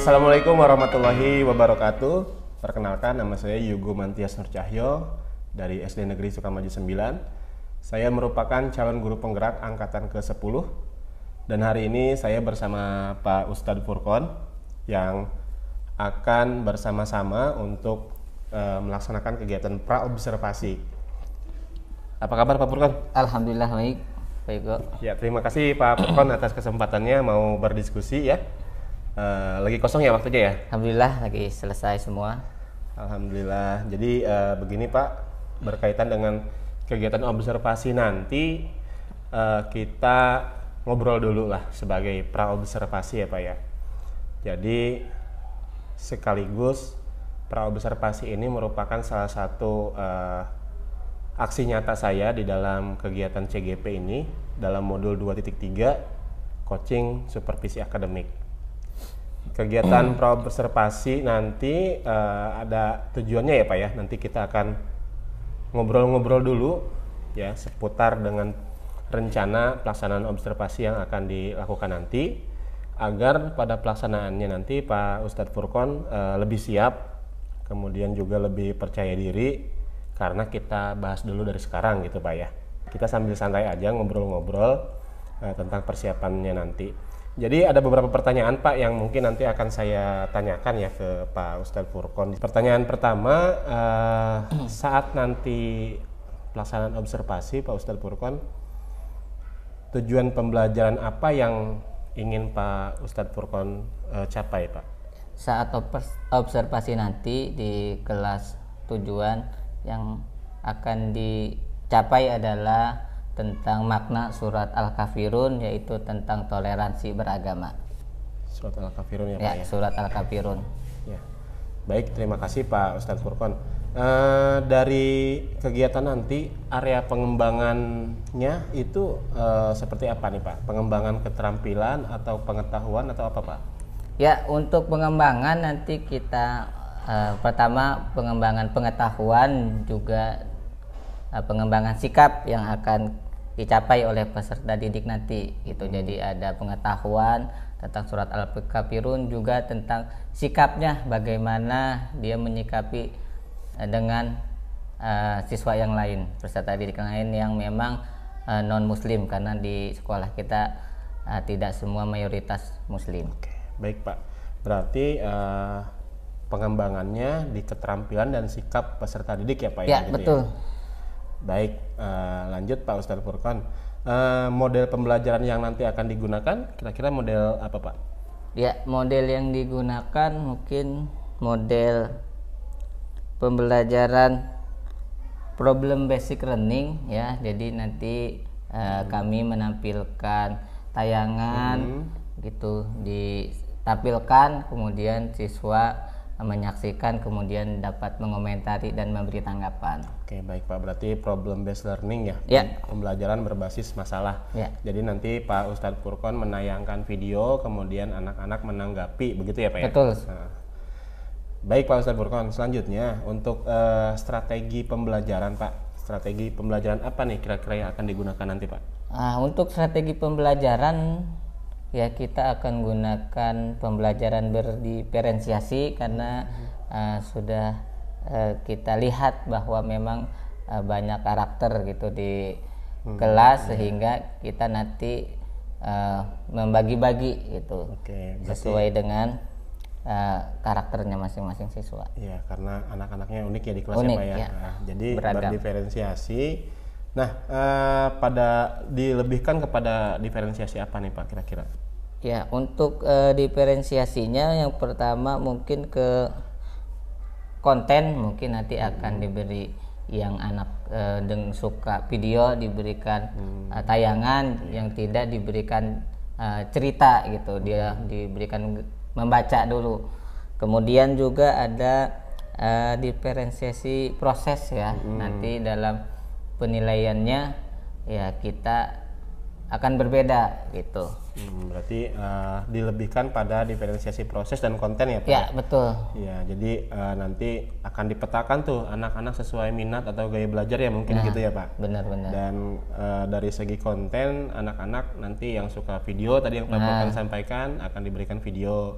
Assalamualaikum warahmatullahi wabarakatuh. Perkenalkan, nama saya Yugo Mantias Nur Cahyo dari SD Negeri Sukamaju 9. Saya merupakan calon guru penggerak angkatan ke-10. Dan hari ini saya bersama Pak Ustadz Furqon yang akan bersama-sama untuk melaksanakan kegiatan praobservasi. Apa kabar Pak Furqon? Alhamdulillah baik, Pak Yugo. Ya, terima kasih Pak Furqon atas kesempatannya mau berdiskusi ya. Lagi kosong ya waktunya ya? Alhamdulillah lagi selesai semua. Alhamdulillah. Jadi begini Pak, berkaitan dengan kegiatan observasi nanti kita ngobrol dulu lah sebagai praobservasi ya Pak ya. Jadi sekaligus praobservasi ini merupakan salah satu aksi nyata saya di dalam kegiatan CGP ini dalam modul 2.3 coaching supervisi akademik. Kegiatan praobservasi nanti ada tujuannya ya Pak ya. Nanti kita akan ngobrol-ngobrol dulu ya seputar dengan rencana pelaksanaan observasi yang akan dilakukan nanti, agar pada pelaksanaannya nanti Pak Ustadz Furqon lebih siap, kemudian juga lebih percaya diri, karena kita bahas dulu dari sekarang gitu Pak ya. Kita sambil santai aja ngobrol-ngobrol tentang persiapannya nanti. Jadi ada beberapa pertanyaan Pak yang mungkin nanti akan saya tanyakan ya ke Pak Ustadz Furqon. Pertanyaan pertama, saat nanti pelaksanaan observasi Pak Ustadz Furqon, tujuan pembelajaran apa yang ingin Pak Ustadz Furqon capai Pak? Saat observasi nanti di kelas, tujuan yang akan dicapai adalah tentang makna surat Al-Kafirun, yaitu tentang toleransi beragama. Surat Al-Kafirun ya Pak ya? Surat Al-Kafirun. Ya. Baik, terima kasih Pak Ustadz Furqon. Dari kegiatan nanti, area pengembangannya itu seperti apa nih Pak? Pengembangan keterampilan atau pengetahuan atau apa Pak? Ya, untuk pengembangan nanti kita pertama pengembangan pengetahuan, juga pengembangan sikap yang akan dicapai oleh peserta didik nanti gitu. Jadi ada pengetahuan tentang surat Al-Kafirun, juga tentang sikapnya, bagaimana dia menyikapi dengan siswa yang lain, peserta didik lain yang memang non muslim, karena di sekolah kita tidak semua mayoritas muslim. Oke, baik Pak. Berarti pengembangannya di keterampilan dan sikap peserta didik ya Pak ya? Ya, betul. Baik, lanjut Pak Ustadz Furqon. Model pembelajaran yang nanti akan digunakan kira-kira model apa Pak? Ya, model yang digunakan mungkin model pembelajaran problem basic learning ya. Jadi nanti kami menampilkan tayangan gitu, ditampilkan, kemudian siswa menyaksikan, kemudian dapat mengomentari dan memberi tanggapan. Oke, baik Pak. Berarti problem based learning ya? Ya. Pembelajaran berbasis masalah. Ya. Jadi nanti Pak Ustadz Furqon menayangkan video, kemudian anak-anak menanggapi, begitu ya Pak ya? Betul. Nah, baik Pak Ustadz Furqon, selanjutnya untuk strategi pembelajaran Pak. Strategi pembelajaran apa nih kira-kira yang akan digunakan nanti Pak? Untuk strategi pembelajaran ya, kita akan gunakan pembelajaran berdiferensiasi, karena sudah kita lihat bahwa memang banyak karakter gitu di kelas, sehingga kita nanti membagi-bagi gitu. Oke, sesuai dengan karakternya masing-masing siswa. Iya, karena anak-anaknya unik ya di kelas Unik, ya Pak ya. ya. Nah, jadi Beragam. berdiferensiasi. Nah, pada dilebihkan kepada diferensiasi apa nih Pak kira-kira? Ya, untuk diferensiasinya yang pertama mungkin ke konten, mungkin nanti akan diberi yang anak suka video diberikan tayangan, yang tidak diberikan cerita gitu, dia diberikan membaca dulu. Kemudian juga ada diferensiasi proses ya. Nanti dalam penilaiannya ya kita akan berbeda gitu. Berarti dilebihkan pada diferensiasi proses dan konten ya Pak? Ya, betul. Ya, jadi nanti akan dipetakan tuh anak-anak sesuai minat atau gaya belajar ya mungkin gitu ya Pak? Benar-benar. Dan dari segi konten, anak-anak nanti yang suka video tadi yang Pak Furqon sampaikan akan diberikan video,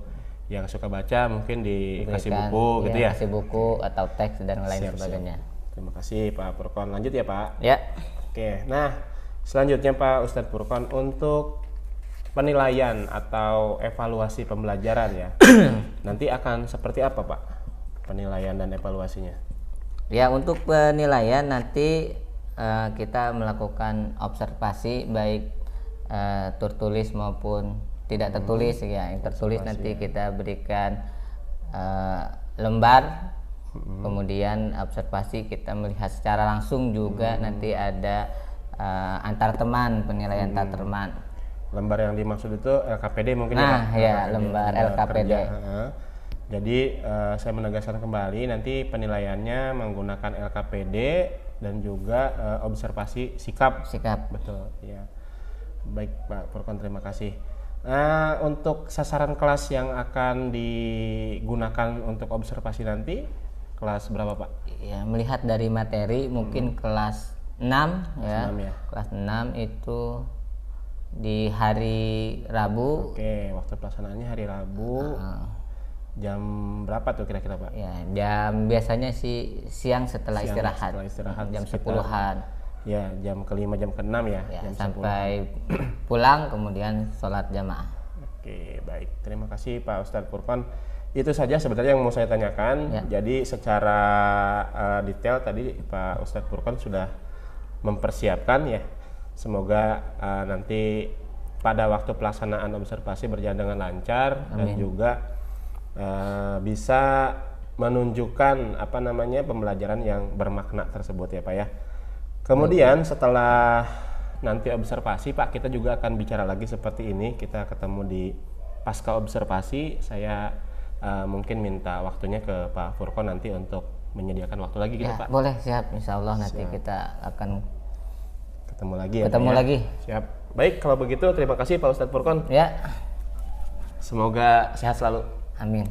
yang suka baca mungkin dikasih Diberikan, buku gitu ya. Kasih buku atau teks dan lain Siap, sebagainya. Terima kasih Pak Furqon. Lanjut ya Pak. Ya. Oke, nah selanjutnya Pak Ustadz Furqon untuk penilaian atau evaluasi pembelajaran ya. Nanti akan seperti apa Pak penilaian dan evaluasinya? Ya, untuk penilaian nanti kita melakukan observasi baik tertulis maupun tidak tertulis ya. Yang tertulis nanti kita berikan lembar, kemudian observasi kita melihat secara langsung juga nanti ada antar teman, penilaian antar teman. Lembar yang dimaksud itu LKPD mungkin Nah, ya? ya lembar LKPD. Jadi saya menegaskan kembali nanti penilaiannya menggunakan LKPD dan juga observasi sikap. Betul ya. Baik Pak Furqon, terima kasih. Untuk sasaran kelas yang akan digunakan untuk observasi nanti kelas berapa Pak? Ya, melihat dari materi mungkin kelas 6 ya. 6 ya. Kelas 6 itu di hari Rabu. Oke, waktu pelaksanaannya hari Rabu. Jam berapa tuh kira-kira Pak? Ya, jam biasanya sih siang setelah istirahat. Jam 10-an. Ya, jam ke-5 jam ke-6 ya. Jam sampai pulang kemudian sholat jamaah. Oke, baik. Terima kasih Pak Ustadz Furqon. Itu saja sebenarnya yang mau saya tanyakan. Jadi secara detail tadi Pak Ustadz Furqon sudah mempersiapkan ya. Semoga nanti pada waktu pelaksanaan observasi berjalan dengan lancar. Amin. Dan juga bisa menunjukkan pembelajaran yang bermakna tersebut ya Pak ya. Kemudian setelah nanti observasi Pak, kita juga akan bicara lagi seperti ini. Kita ketemu di pasca observasi. Saya mungkin minta waktunya ke Pak Furqon nanti untuk menyediakan waktu lagi gitu Pak. Boleh, siap. Insya Allah nanti kita akan ketemu lagi ya. Ketemu lagi. Siap. Baik, kalau begitu terima kasih Pak Ustadz Furqon. Ya. Semoga sehat selalu. Amin.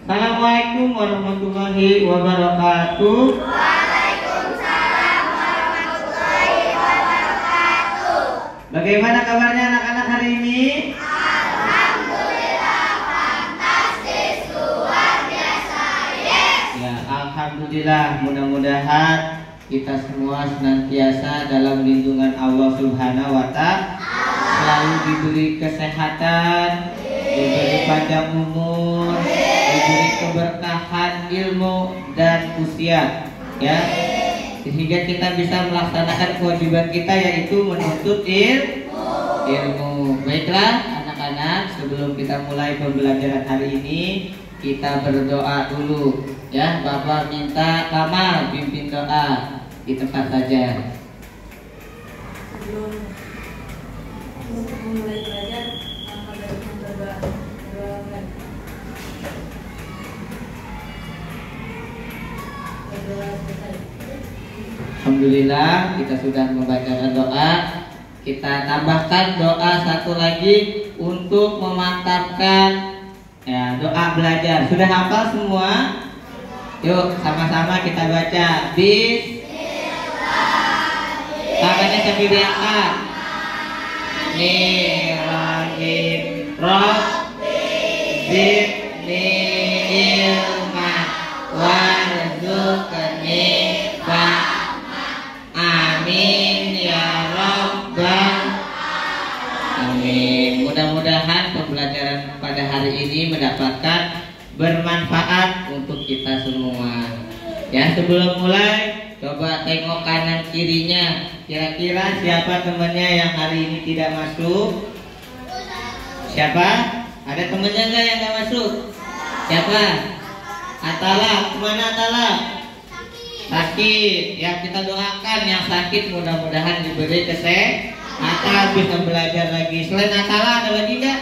Assalamualaikum warahmatullahi wabarakatuh. Waalaikumsalam warahmatullahi wabarakatuh. Bagaimana kabarnya anak-anak hari ini? Alhamdulillah, fantastis, luar biasa, yes. Ya, alhamdulillah, mudah-mudahan kita semua senantiasa dalam lindungan Allah Subhanahu wa Ta'ala, selalu diberi kesehatan, diberi panjang umur, diberi keberkahan ilmu dan usia, ya, sehingga kita bisa melaksanakan kewajiban kita yaitu menuntut ilmu. Baiklah anak-anak, sebelum kita mulai pembelajaran hari ini, kita berdoa dulu, ya. Bapak minta Kamal pimpin doa di tempat saja. Sebelum mulai belajar, maka dari berdoa. Alhamdulillah, kita sudah membacakan doa. Kita tambahkan doa satu lagi untuk memantapkan ya, doa belajar. Sudah hafal semua? Yuk sama-sama kita baca. Tangannya sambil diangkat. Zidni ilma warzuqni fahma. Amin ya rabbal alamin. Mudah-mudahan pembelajaran pada hari ini mendapatkan bermanfaat untuk kita semua. Ya, sebelum mulai coba tengok kanan kirinya. Kira-kira siapa temannya yang hari ini tidak masuk? Siapa? Ada temannya nggak yang nggak masuk? Siapa? Atala, kemana Atala? Sakit. Ya, kita doakan yang sakit mudah-mudahan diberi kesehatan, bisa belajar lagi. Selain Atala ada lagi nggak?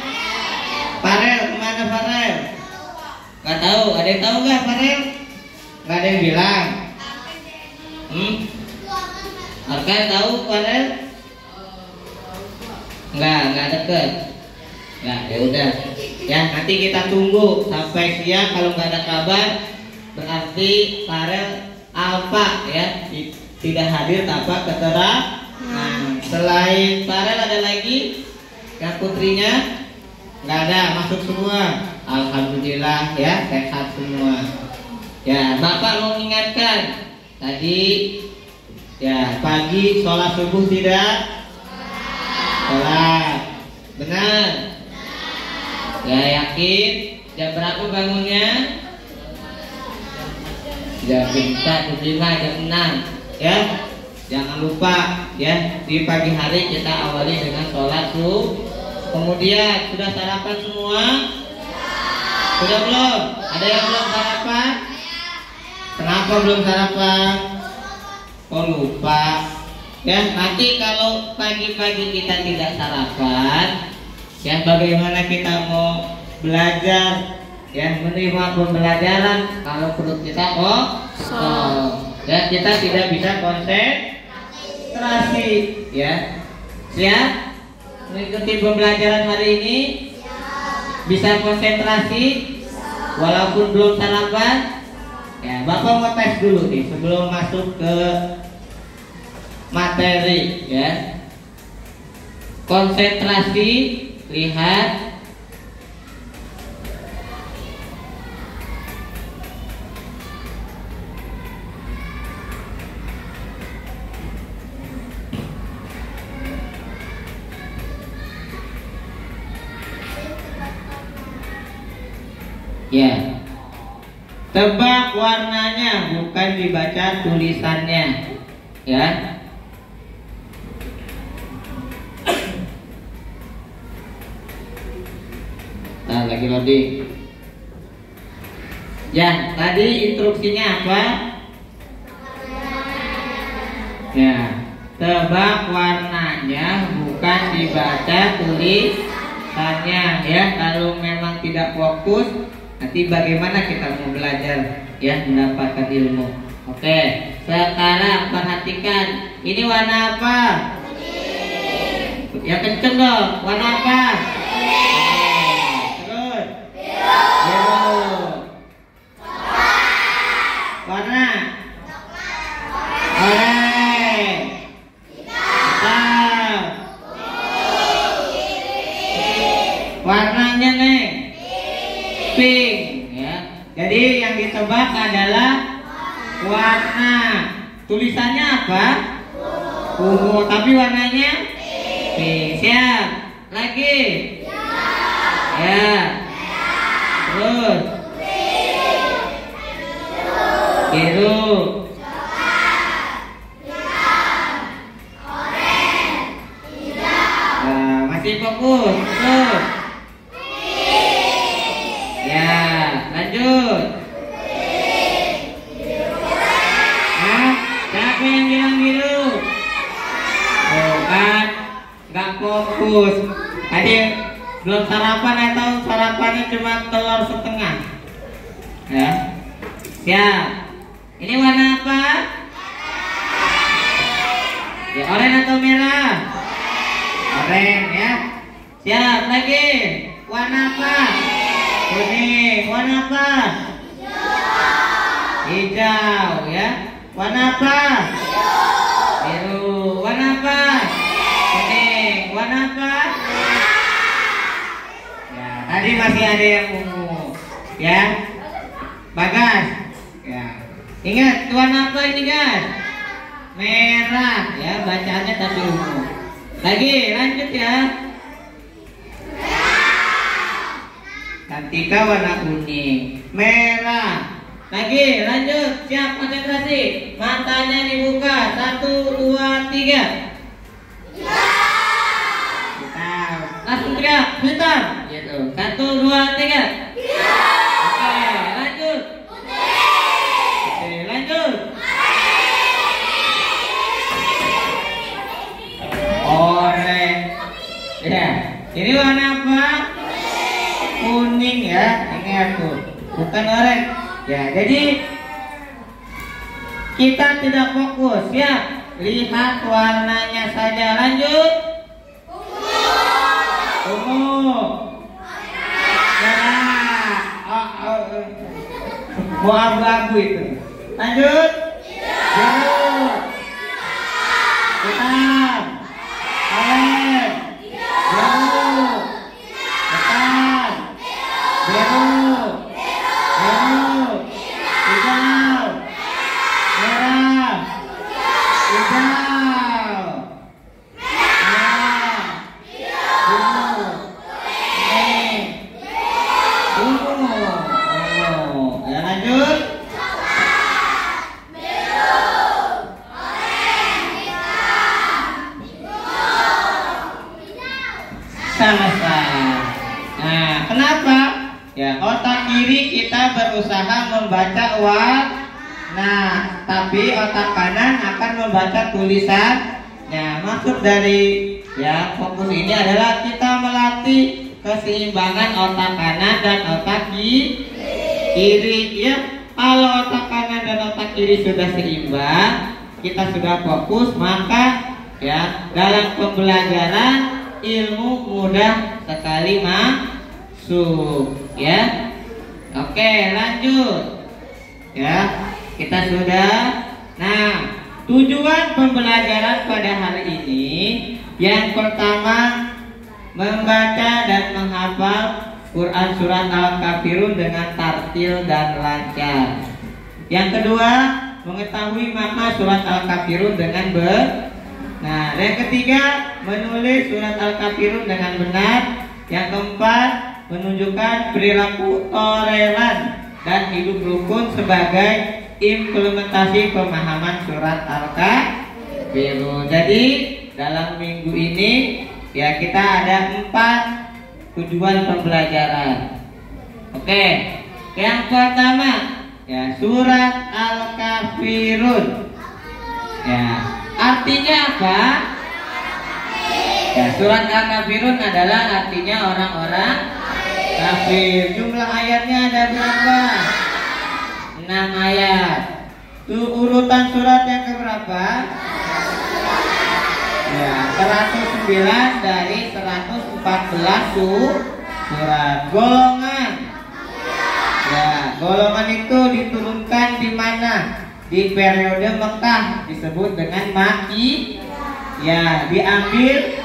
Farel, kemana Farel? Nggak tahu. Ada yang tahu nggak Farel? Nggak ada yang bilang. Arkan tahu Farel? Nggak deket. Nggak, ya udah. Ya, nanti kita tunggu sampai siang. Kalau nggak ada kabar, berarti Farel alfa ya, tidak hadir tanpa keterangan. Nah, selain Farel ada lagi? Yang putrinya? Nggak ada, masuk semua. Alhamdulillah ya, sehat semua. Ya, Bapak mau mengingatkan tadi ya pagi sholat subuh tidak? Sholat, benar? Ya yakin? Jam berapa bangunnya? Jam 4, jam 5, jam 6 ya. Jangan lupa ya, di pagi hari kita awali dengan sholat subuh. Kemudian sudah sarapan semua? Sudah belum? Ada yang belum sarapan? Kenapa belum sarapan? Oh lupa. Ya nanti kalau pagi-pagi kita tidak sarapan, ya bagaimana kita mau belajar? Ya menerima pembelajaran kalau perut kita kosong. Ya kita tidak bisa konsentrasi. Ya siap mengikuti pembelajaran hari ini? Bisa konsentrasi walaupun belum sarapan? Ya Bapak mau tes dulu nih sebelum masuk ke materi ya. Konsentrasi, lihat. Ya, tebak warnanya, bukan dibaca tulisannya. Ya, nah lagi loading. Ya, tadi instruksinya apa? Ya, tebak warnanya, bukan dibaca tulisannya. Ya, kalau memang tidak fokus, nanti bagaimana kita mau belajar ya mendapatkan ilmu. Oke, sekarang perhatikan. Ini warna apa? Ya kenceng dong. Warna apa? Terus biru. Warna oranye. Hitam. Warnanya nih pink ya. Jadi yang ditebak adalah warna. Tulisannya apa? Ungu, tapi warnanya pink. Siap. Lagi. Ya. Terus biru. Nah, masih fokus. Terus ya, lanjut. Hah? Siapa yang bilang biru? Oh kan, nggak fokus. Tadi belum sarapan atau sarapannya cuma telur setengah? Ya, siap. Ini warna apa? Ya, oranye atau merah? Oranye ya. Siap, lagi. Warna apa? Kuning. Warna apa? Hijau ya. Warna apa? Biru. Warna apa? Kuning. Warna apa? Ya, tadi masih ada yang ungu. Ya. Bagas. Ya. Ingat warna apa ini guys? Merah ya, bacaannya tapi ungu. Lagi, lanjut ya. Cantika warna kuning, merah. Lagi, lanjut. Siap, konsentrasi. Matanya dibuka. 1, 2, 3. Langsung teriak, hitam. Gitu. 1, 2, 3. Oke, lanjut. Oke, lanjut. Oranye. Ya, ini warna apa? Kuning ya, ingat tuh, bukan oranye. Ya, jadi kita tidak fokus ya. Lihat warnanya saja. Lanjut. Ungu. Merah. Mau abu-abu itu. Lanjut. Biru. Hitam. Biru. Biru. Hijau. Merah. Hijau. Merah. Biru. Kuning. Ungu. Ya, lanjut. Sama-sama. Nah, kenapa? Ya, otak kiri kita berusaha membaca warna, tapi otak kanan akan membaca tulisan. Nah, maksud dari ya fokus ini adalah kita melatih keseimbangan otak kanan dan otak kiri. Ya, kalau otak kanan dan otak kiri sudah seimbang, kita sudah fokus, maka ya dalam pembelajaran ilmu mudah sekali masuk, ya. Oke, lanjut. Ya, kita sudah. Nah, tujuan pembelajaran pada hari ini yang pertama membaca dan menghafal Quran surat Al-Kafirun dengan tartil dan lancar. Yang kedua, mengetahui makna surat Al-Kafirun dengan benar. Nah, yang ketiga, menulis surat Al-Kafirun dengan benar. Yang keempat, menunjukkan perilaku toleran dan hidup rukun sebagai implementasi pemahaman surat Al-Kafirun. Jadi, dalam minggu ini ya kita ada 4 tujuan pembelajaran. Oke, yang pertama ya surat Al-Kafirun. Ya, artinya apa? Ya, surat Al-Kafirun adalah artinya orang-orang kafir. Jumlah ayatnya ada berapa? 6 ayat. Tuh urutan surat yang keberapa? Ya, 109 dari 114 surat. Golongan. Ya, golongan itu diturunkan di mana? Di periode Mekah disebut dengan Maki. Ya, diambil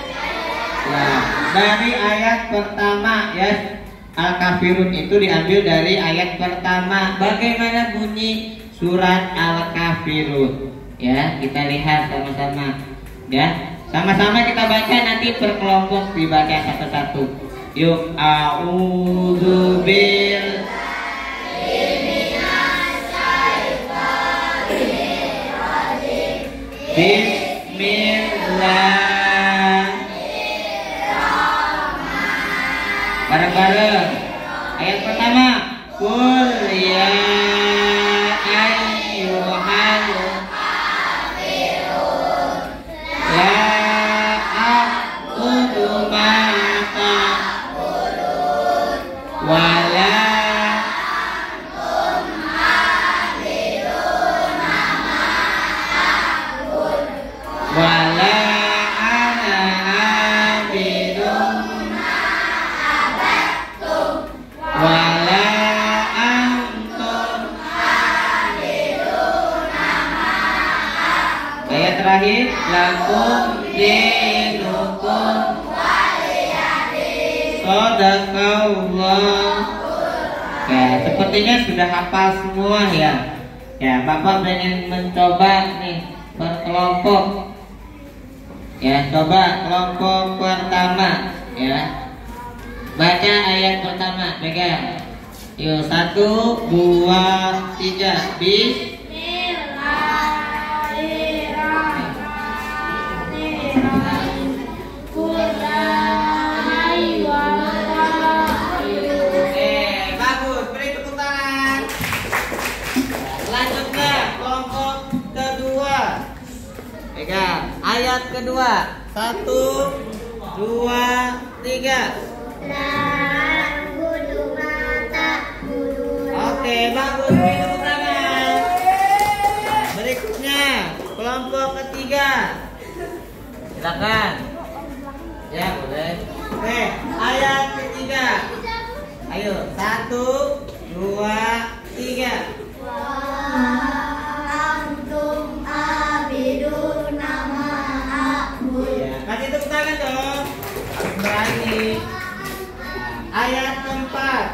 ya dari ayat pertama ya. Al-Kafirun itu diambil dari ayat pertama. Bagaimana bunyi surat Al-Kafirun? Ya, kita lihat sama-sama. Ya, sama-sama kita baca, nanti per kelompok dibaca satu-satu. Yuk, a'udzubil Bismillah. Bareng-bareng. Ayat pertama. Qul ya ayyuhal la a'budu ma ta'budun wala wala ana abidun wala antum. Ayat terakhir, lakum dinukum Shadaqallah. Ya, sepertinya sudah hafal semua ya. Ya, Bapak pengen mencoba nih berkelompok. Ya, coba kelompok pertama ya. Baca ayat pertama, pegang. Yuk, 1, 2, 3. Oke, bagus. Beri tepuk tangan. Selanjutnya kelompok kedua. Pegang. Ayat kedua. 1, 2, 3. Oke, bagus. Beri tepuk tangan. Berikutnya kelompok ketiga. Silakan. Ya, boleh. Oke, ayat ketiga. Ayo, 1, 2, 3. Ya, kasih tepuk tangan dong. Berani. Ayat keempat.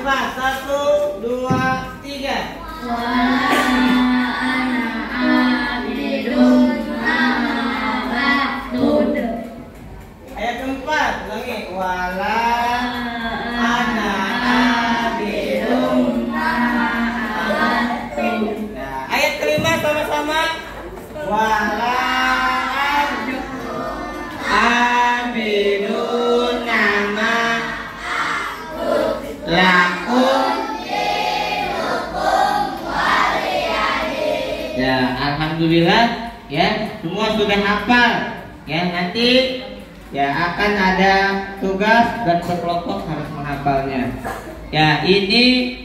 empat. 1, 2, 3. Ayat keempat, ulangi. Wala ana abidum. Nah, ayat kelima sama-sama. Wala abidun nama lakum. Ya, alhamdulillah ya, semua sudah hafal. Ya, nanti ya akan ada tugas dan sekelompok harus menghafalnya. Ya, ini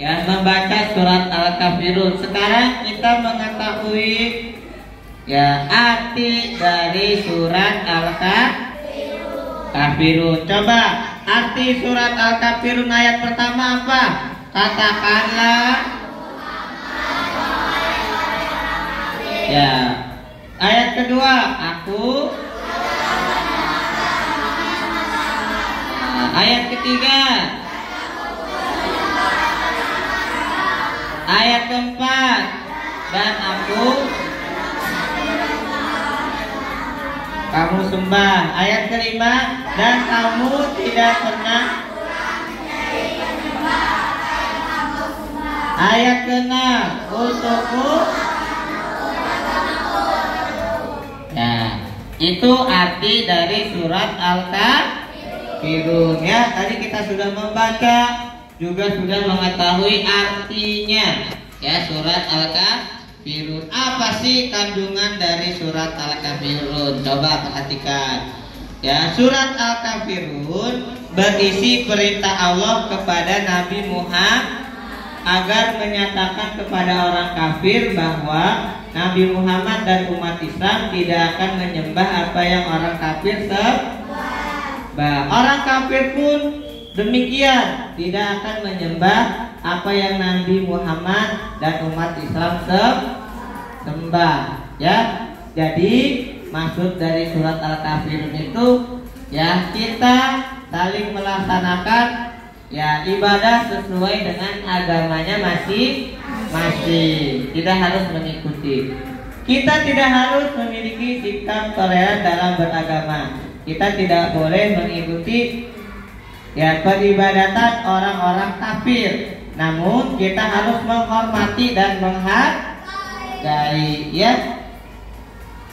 ya membaca surat Al-Kafirun. Sekarang kita mengetahui ya arti dari surat Al-Kafirun. Coba arti surat Al-Kafirun ayat pertama apa? Katakanlah. Ya. Ayat kedua, aku. Ayat ketiga. Ayat keempat, dan aku kamu sembah. Ayat kelima, dan kamu tidak pernah. Ayat keenam, untukku. Nah, itu arti dari surat Al-Kafirun. Ya, tadi kita sudah membaca, juga sudah mengetahui artinya. Ya, surat Al-Kafirun. Apa sih kandungan dari surat Al-Kafirun? Coba perhatikan. Ya, surat Al-Kafirun berisi perintah Allah kepada Nabi Muhammad agar menyatakan kepada orang kafir bahwa Nabi Muhammad dan umat Islam tidak akan menyembah apa yang orang kafir sembah. Orang kafir pun demikian, tidak akan menyembah apa yang Nabi Muhammad dan umat Islam sembah. Ya, jadi maksud dari surat Al-Kafirun itu ya kita saling melaksanakan ya ibadah sesuai dengan agamanya masing-masing. Tidak harus mengikuti. Kita tidak harus memiliki sikap toleran dalam beragama. Kita tidak boleh mengikuti ya peribadatan orang-orang kafir. Namun kita harus menghormati dan menghargai. Ya,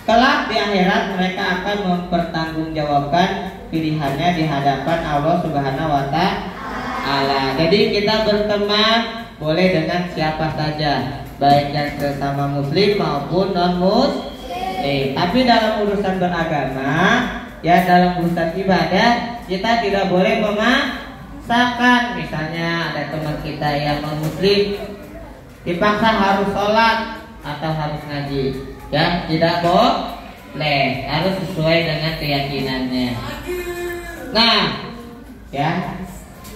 kelak di akhirat mereka akan mempertanggungjawabkan pilihannya di hadapan Allah Subhanahu wa Ta'ala. Jadi kita berteman boleh dengan siapa saja, baik yang sesama muslim maupun non muslim. Tapi dalam urusan beragama, ya dalam urusan ibadah, kita tidak boleh memaksakan. Misalnya ada teman kita yang non muslim dipaksa harus sholat atau harus ngaji, ya tidak boleh, harus sesuai dengan keyakinannya. Nah, ya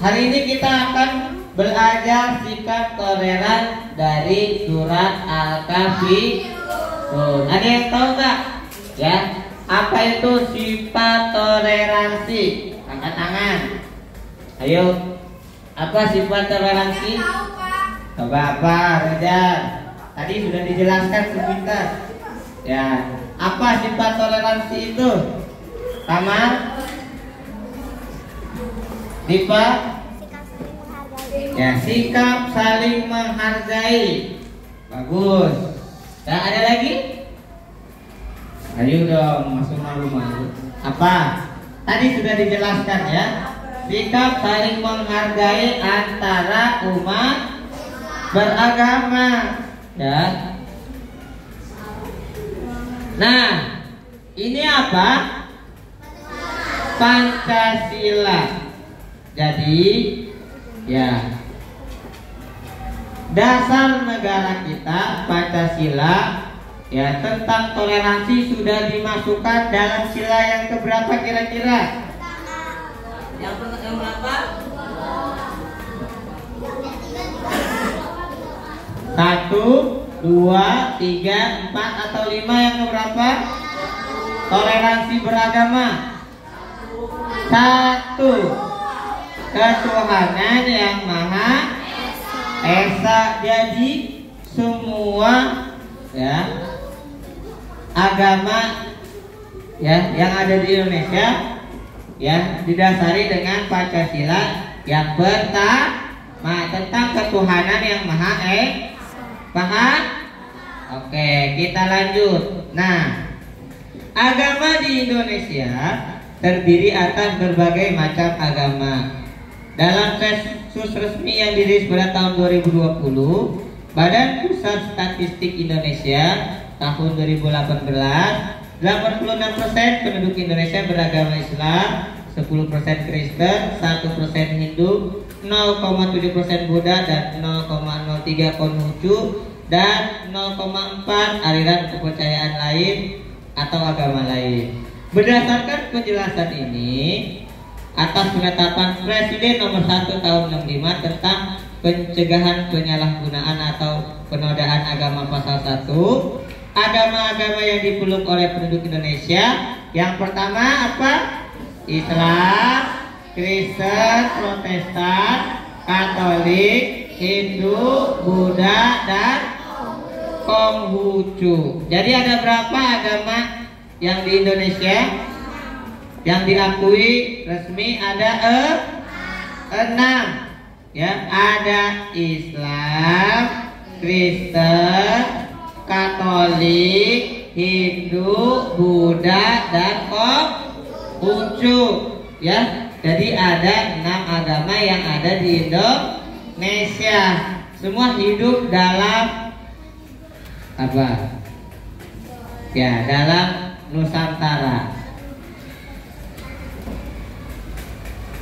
hari ini kita akan belajar sikap toleran dari surat Al-Kafirun. Ada yang tahu nggak? Ya, apa itu sifat toleransi? Angkat tangan. Ayo, apa sifat toleransi? Coba apa, Rejar? Tadi sudah dijelaskan sebentar. Ya, apa sifat toleransi itu? Kamar? Dipa? Ya, sikap saling menghargai. Bagus. Dan ada lagi? Ayo dong, masuk malu-malu. Apa? Tadi sudah dijelaskan ya. Sikap saling menghargai antara umat beragama. Ya. Nah, ini apa? Pancasila. Jadi, ya, dasar negara kita Pancasila, ya tentang toleransi sudah dimasukkan dalam sila yang keberapa kira-kira? Yang berapa? 1, 2, 3, 4 atau 5 yang keberapa? Toleransi beragama 1. ketuhanan yang Maha Esa. Jadi semua ya agama ya yang ada di Indonesia ya didasari dengan Pancasila yang pertama tentang ketuhanan yang Maha Esa. Paham? Oke, kita lanjut. Nah, agama di Indonesia terdiri atas berbagai macam agama. Dalam sensus resmi yang dirilis pada tahun 2020, Badan Pusat Statistik Indonesia tahun 2018, 86% penduduk Indonesia beragama Islam, 10% Kristen, 1% Hindu, 0,7% Buddha, dan 0,03 Konghucu, dan 0,4 aliran kepercayaan lain atau agama lain. Berdasarkan penjelasan ini, atas penetapan Presiden nomor 1 tahun 65 tentang pencegahan penyalahgunaan atau penodaan agama pasal 1, agama-agama yang dipeluk oleh penduduk Indonesia, yang pertama apa? Islam, Kristen, Protestan, Katolik, Hindu, Buddha, dan Konghucu. Jadi ada berapa agama yang di Indonesia yang diakui resmi? Ada 6 ya, ada Islam, Kristen, Katolik, Hindu, Buddha, dan Konghucu ya. Jadi ada 6 agama yang ada di Indonesia. Semua hidup dalam apa? Ya, dalam Nusantara.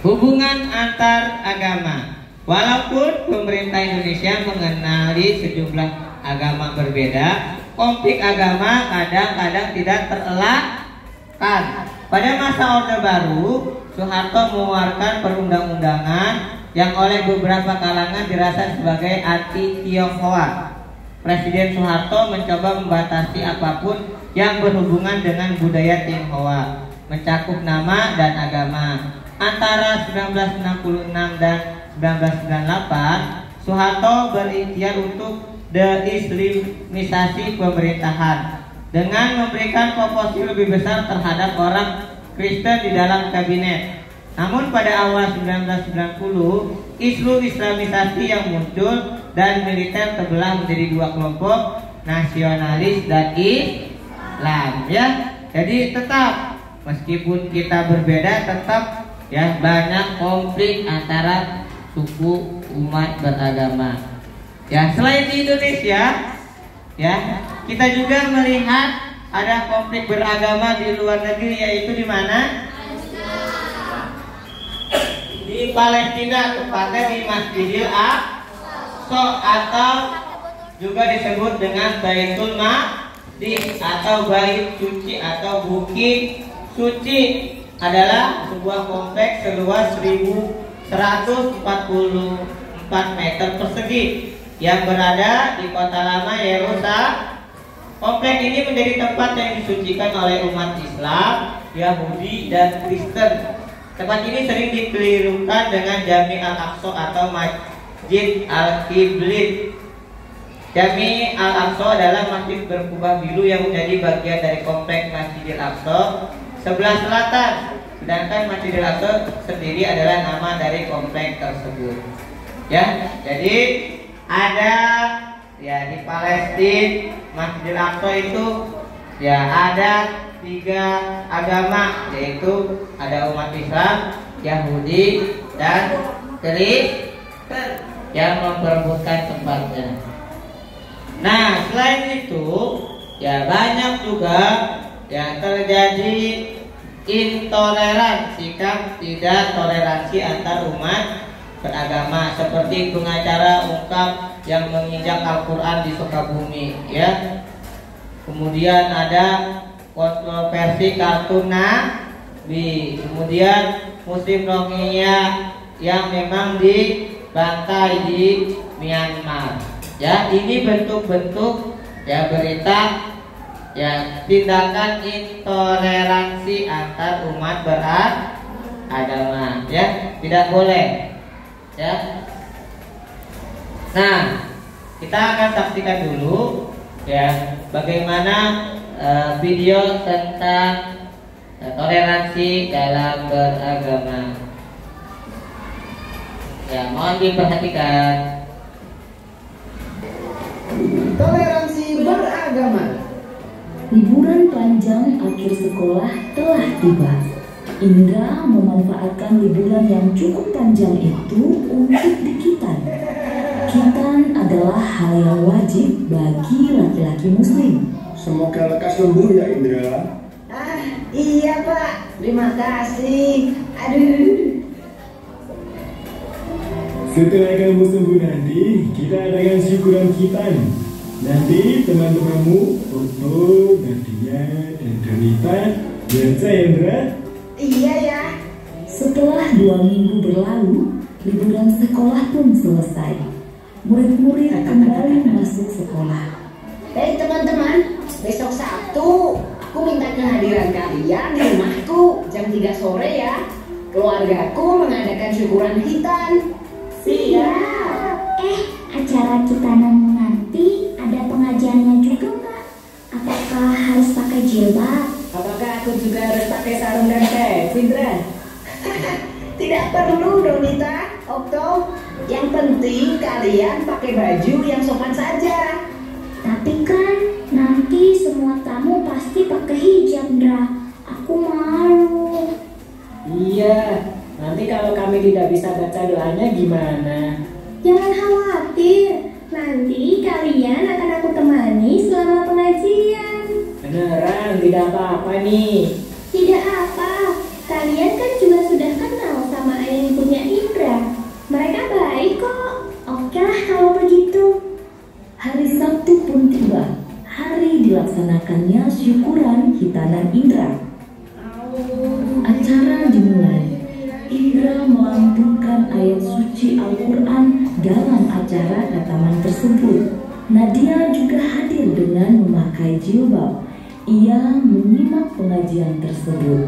Hubungan antar agama. Walaupun pemerintah Indonesia mengenali sejumlah agama berbeda, konflik agama kadang-kadang tidak terelakkan. Pada masa Orde Baru, Soeharto mengeluarkan perundang-undangan yang oleh beberapa kalangan dirasa sebagai anti-Tionghoa. Presiden Soeharto mencoba membatasi apapun yang berhubungan dengan budaya Tionghoa, mencakup nama dan agama. Antara 1966 dan 1998, Soeharto berikhtiar untuk deislamisasi pemerintahan dengan memberikan proporsi lebih besar terhadap orang Kristen di dalam kabinet. Namun pada awal 1990, isu islamisasi yang muncul dan militer terbelah menjadi 2 kelompok, nasionalis dan Islam ya. Jadi tetap meskipun kita berbeda, tetap ya banyak konflik antara suku umat beragama. Ya, selain di Indonesia ya, kita juga melihat ada konflik beragama di luar negeri, yaitu di mana? Di Palestina, tepatnya di Masjidil Aqsa atau juga disebut dengan Baitul Maqdis atau Bait Suci atau Bukit Suci, adalah sebuah kompleks seluas 1.144 meter persegi yang berada di kota lama Yerusalem. Kompleks ini menjadi tempat yang disucikan oleh umat Islam, Yahudi, dan Kristen. Tempat ini sering dikelirukan dengan Jami Al-Aqsa atau Masjid Al-Qiblat. Jami Al-Aqsa adalah masjid berkubah biru yang menjadi bagian dari kompleks Masjidil Aqsa sebelah selatan, sedangkan Masjidil Aqsa sendiri adalah nama dari kompleks tersebut. Ya, jadi ada ya di Palestina Masjidil Aqsa itu ya ada 3 agama, yaitu ada umat Islam, Yahudi, dan Kristen yang memperebutkan tempatnya. Nah, selain itu ya banyak juga yang terjadi intoleransi, sikap tidak toleransi antar umat beragama, seperti pengacara ungkap yang menginjak Al-Quran di Sukabumi ya. Kemudian ada kontroversi kartun Nabi, kemudian Muslim Rohingya yang memang dibantai di Myanmar ya. Ini bentuk-bentuk ya berita ya tindakan intoleransi antar umat agama, ya, tidak boleh, ya. Nah, kita akan saksikan dulu, ya, bagaimana video tentang toleransi dalam beragama. Ya, mohon diperhatikan. Toleransi beragama. Liburan panjang akhir sekolah telah tiba. Indra memanfaatkan liburan yang cukup panjang itu untuk dikitan. Kitan adalah hal yang wajib bagi laki-laki muslim. Semoga lekas sembuh ya Indra. Iya Pak, terima kasih. Aduh. Setelah kamu sembuh nanti, kita adakan syukuran kitan. Nanti teman-temanmu, Otto, Nadia, dan Donita, dan saya Indra. Iya ya. Setelah 2 minggu berlalu, liburan sekolah pun selesai. Murid-murid kembali masuk sekolah. Hei teman-teman, besok Sabtu aku minta kehadiran kalian di rumahku jam 3 sore ya. Keluargaku mengadakan syukuran hitan. Siap. Acara kitanan nanti ada pengajiannya juga nggak? Apakah harus pakai jilbab? Apakah aku juga harus pakai sarung dan teh, Indra? Tidak perlu, Donita, Okto. Yang penting kalian pakai baju yang sopan saja. Tapi kan nanti semua tamu pasti pakai hijab, Ndra. Aku malu. Iya, nanti kalau kami tidak bisa baca doanya gimana? Jangan khawatir, nanti kalian akan aku temani selama pengajian. Beneran, tidak apa-apa nih. Tidak apa, kalian kan juga sudah kenal sama ayah ibunya Indra. Mereka baik kok. Oke lah kalau begitu. Hari Sabtu pun tiba. Hari dilaksanakannya syukuran hitanan Indra. Acara dimulai. Indra melantunkan ayat suci Al-Quran dalam acara khataman tersebut. Nadia juga hadir dengan memakai jilbab. Ia menyimak pengajian tersebut.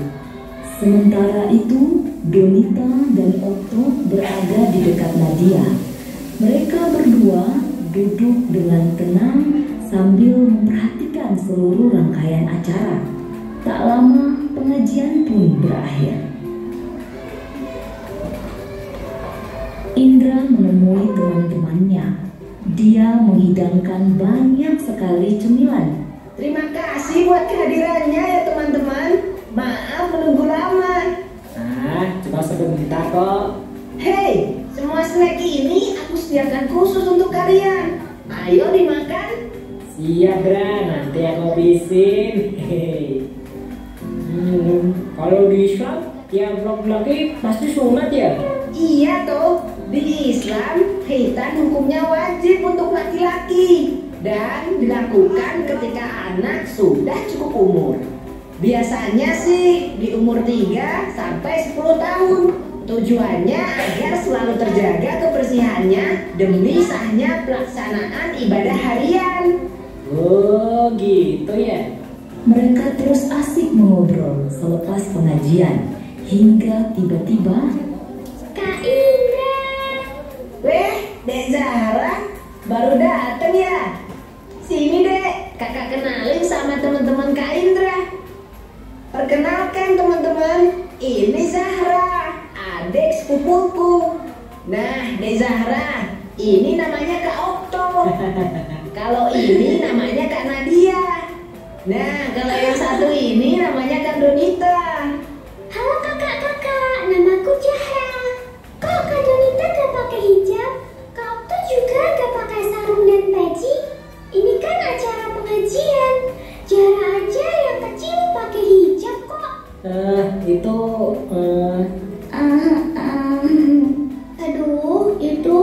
Sementara itu, Donita dan Otto berada di dekat Nadia. Mereka berdua duduk dengan tenang sambil memperhatikan seluruh rangkaian acara. Tak lama, pengajian pun berakhir. Indra menemui teman-temannya. Dia menghidangkan banyak sekali cemilan. Terima kasih buat kehadirannya ya teman-teman. Maaf menunggu lama. Cuma sebentar kok. Hei, semua snack ini aku sediakan khusus untuk kalian. Ayo dimakan. Siap, Dra, nanti aku habisin. Kalau di Islam, tiap laki-laki pasti sunat ya? Iya toh, di Islam khitan hukumnya wajib untuk laki-laki dan dilakukan ketika anak sudah cukup umur. Biasanya sih di umur 3 sampai 10 tahun. Tujuannya agar selalu terjaga kebersihannya demi sahnya pelaksanaan ibadah harian. Oh gitu ya. Mereka terus asik mengobrol selepas pengajian hingga tiba-tiba Kak Indra. Weh, Dek Zahra baru dateng ya? Sini Dek, kakak kenalin sama teman-teman Kak Indra. Perkenalkan teman-teman, ini Zahra, adik sepupuku. Nah, Dek Zahra, ini namanya Kak Okto. Kalau ini namanya Kak Nadia. Nah, kalau yang satu ini namanya Kak Donita. Halo kakak-kakak, namaku Zahra. Kok Kak Donita gak pakai hijab? Kak Okto juga gak pakai sarung dan peci? Ini kan acara pengajian. Zahra aja yang kecil pakai hijab kok. Aduh, itu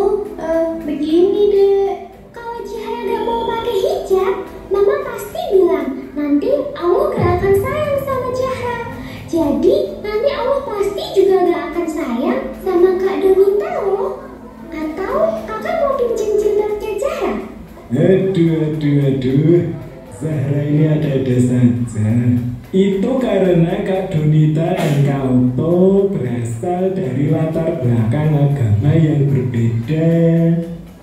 begini deh. Kalau Zahra gak mau pakai hijab, Mama pasti bilang nanti Allah gak akan sayang sama Zahra. Jadi nanti Allah pasti juga gak akan sayang sama Kak Donita loh. Atau kakak mau pinjam jilbabnya Zahra? Aduh. Zahra ini ada-ada saja. Itu karena Kak Donita dan Kak Otto berasal dari latar belakang agama yang berbeda.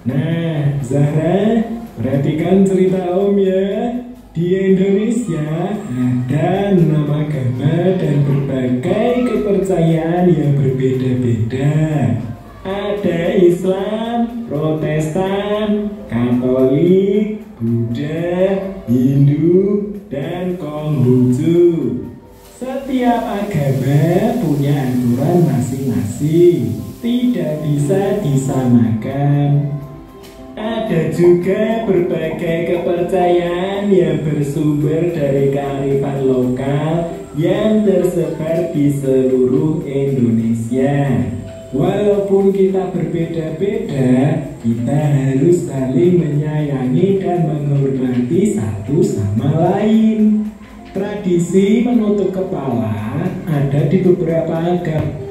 Nah, Zahra, perhatikan cerita Om ya. Di Indonesia ada 6 agama dan berbagai kepercayaan yang berbeda-beda. Ada Islam, Protestan, Katolik, Buddha, Hindu, dan Konghucu. Setiap agama punya aturan masing-masing, tidak bisa disamakan. Ada juga berbagai kepercayaan yang bersumber dari kearifan lokal yang tersebar di seluruh Indonesia. Walaupun kita berbeda-beda, kita harus saling menyayangi dan menghormati satu sama lain. Tradisi menutup kepala ada di beberapa agama.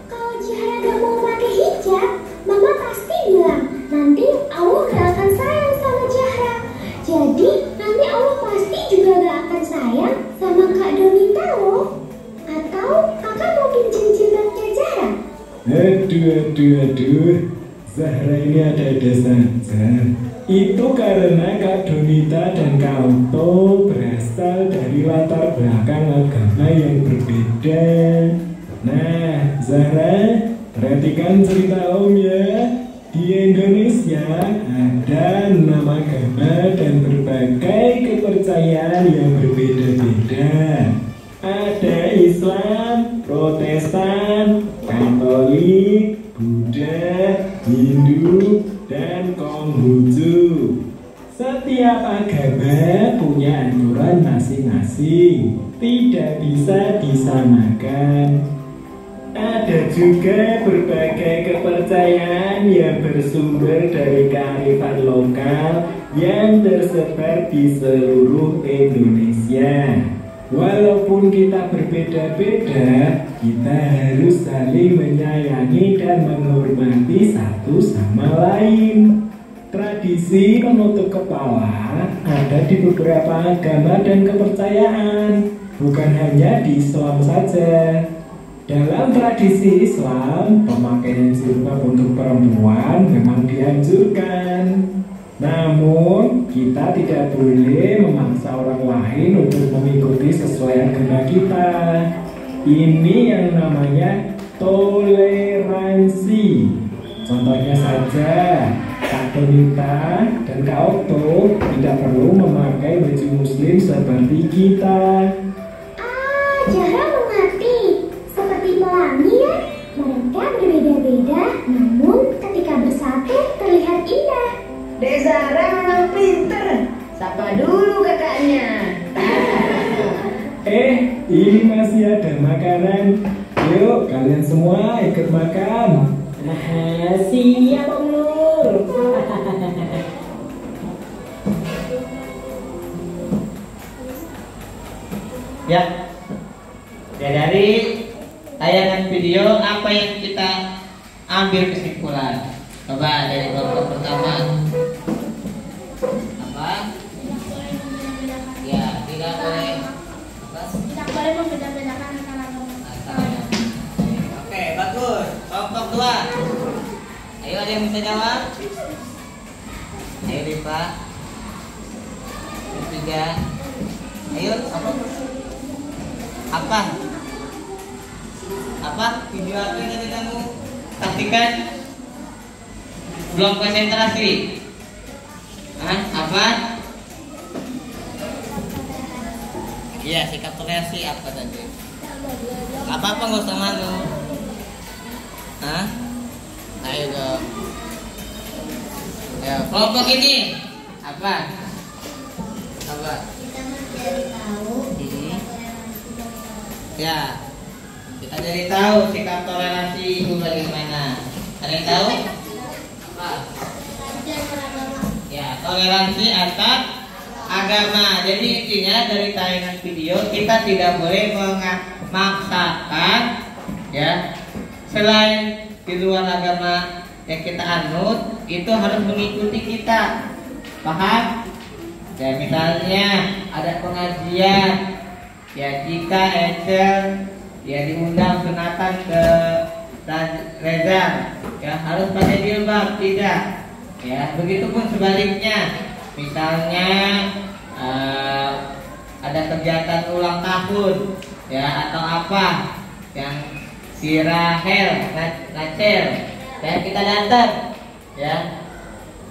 Kalau Jihara gak mau pakai hijab, Mama pasti bilang nanti Allah gak akan sayang sama Jahra. Jadi nanti Allah pasti juga gak akan sayang sama Kak Donita loh. Atau kakak mau pinjam jilbabnya Jahra? Aduh, Zahra ini ada-ada saja. Itu karena Kak Donita dan Kak Otto berasal dari latar belakang agama yang berbeda. Nah, Zahra, perhatikan cerita Om ya. Di Indonesia ada 6 agama dan berbagai kepercayaan yang berbeda-beda. Ada Islam, Protestan, Katolik, Buddha, Hindu, dan Konghucu. Setiap agama punya aturan masing-masing, tidak bisa disamakan. Ada juga berbagai kepercayaan yang bersumber dari kearifan lokal yang tersebar di seluruh Indonesia. Walaupun kita berbeda-beda, kita harus saling menyayangi dan menghormati satu sama lain. Tradisi menutup kepala ada di beberapa agama dan kepercayaan, bukan hanya di Islam saja. Dalam tradisi Islam, pemakaian jilbab untuk perempuan memang dianjurkan. Namun, kita tidak boleh memaksa orang lain untuk mengikuti sesuai agama kita. Ini yang namanya toleransi. Contohnya saja, Kak Donita dan Kak Otto tidak perlu memakai baju muslim seperti kita. Jahra mengerti. Seperti pelangi ya, mereka berbeda-beda, namun ketika bersatu terlihat indah. Dek Zahra memang pinter. Sapa dulu kakaknya. Ini masih ada makanan. Yuk, kalian semua ikut makan. Siap Om Nur. Ya, dari tayangan video apa yang kita ambil kesimpulan? Coba dari kelompok pertama. Apa? Ya, tidak boleh. Apa? Tidak boleh membeda-bedakan antara agama. Oke, bagus. Kelompok 2. Ayo, ada yang bisa jawab? Ayo, Diva. Yang 3. Ayo, apa video apa yang tadi kamu pastikan belum konsentrasi? Apa? Iya, sikap toleransi apa tadi? Apa nggak usah malu? Ayo dong. Ya, kelompok ini apa? Kita mencari tahu. Ya, kita jadi tahu sikap toleransi itu bagaimana. Ada yang tahu? Apa? Ya, toleransi antar agama. Jadi intinya dari tayangan video kita tidak boleh memaksakan, ya, selain di luar agama yang kita anut itu harus mengikuti kita. Paham? Ya, misalnya ada pengajian. Ya, jika Ecel ya diundang sunatan ke Reza, ya harus pakai jilbab, tidak. Ya, begitupun sebaliknya. Misalnya ada kegiatan ulang tahun, ya atau apa yang si Rahel, Rachel, ya kita datang, ya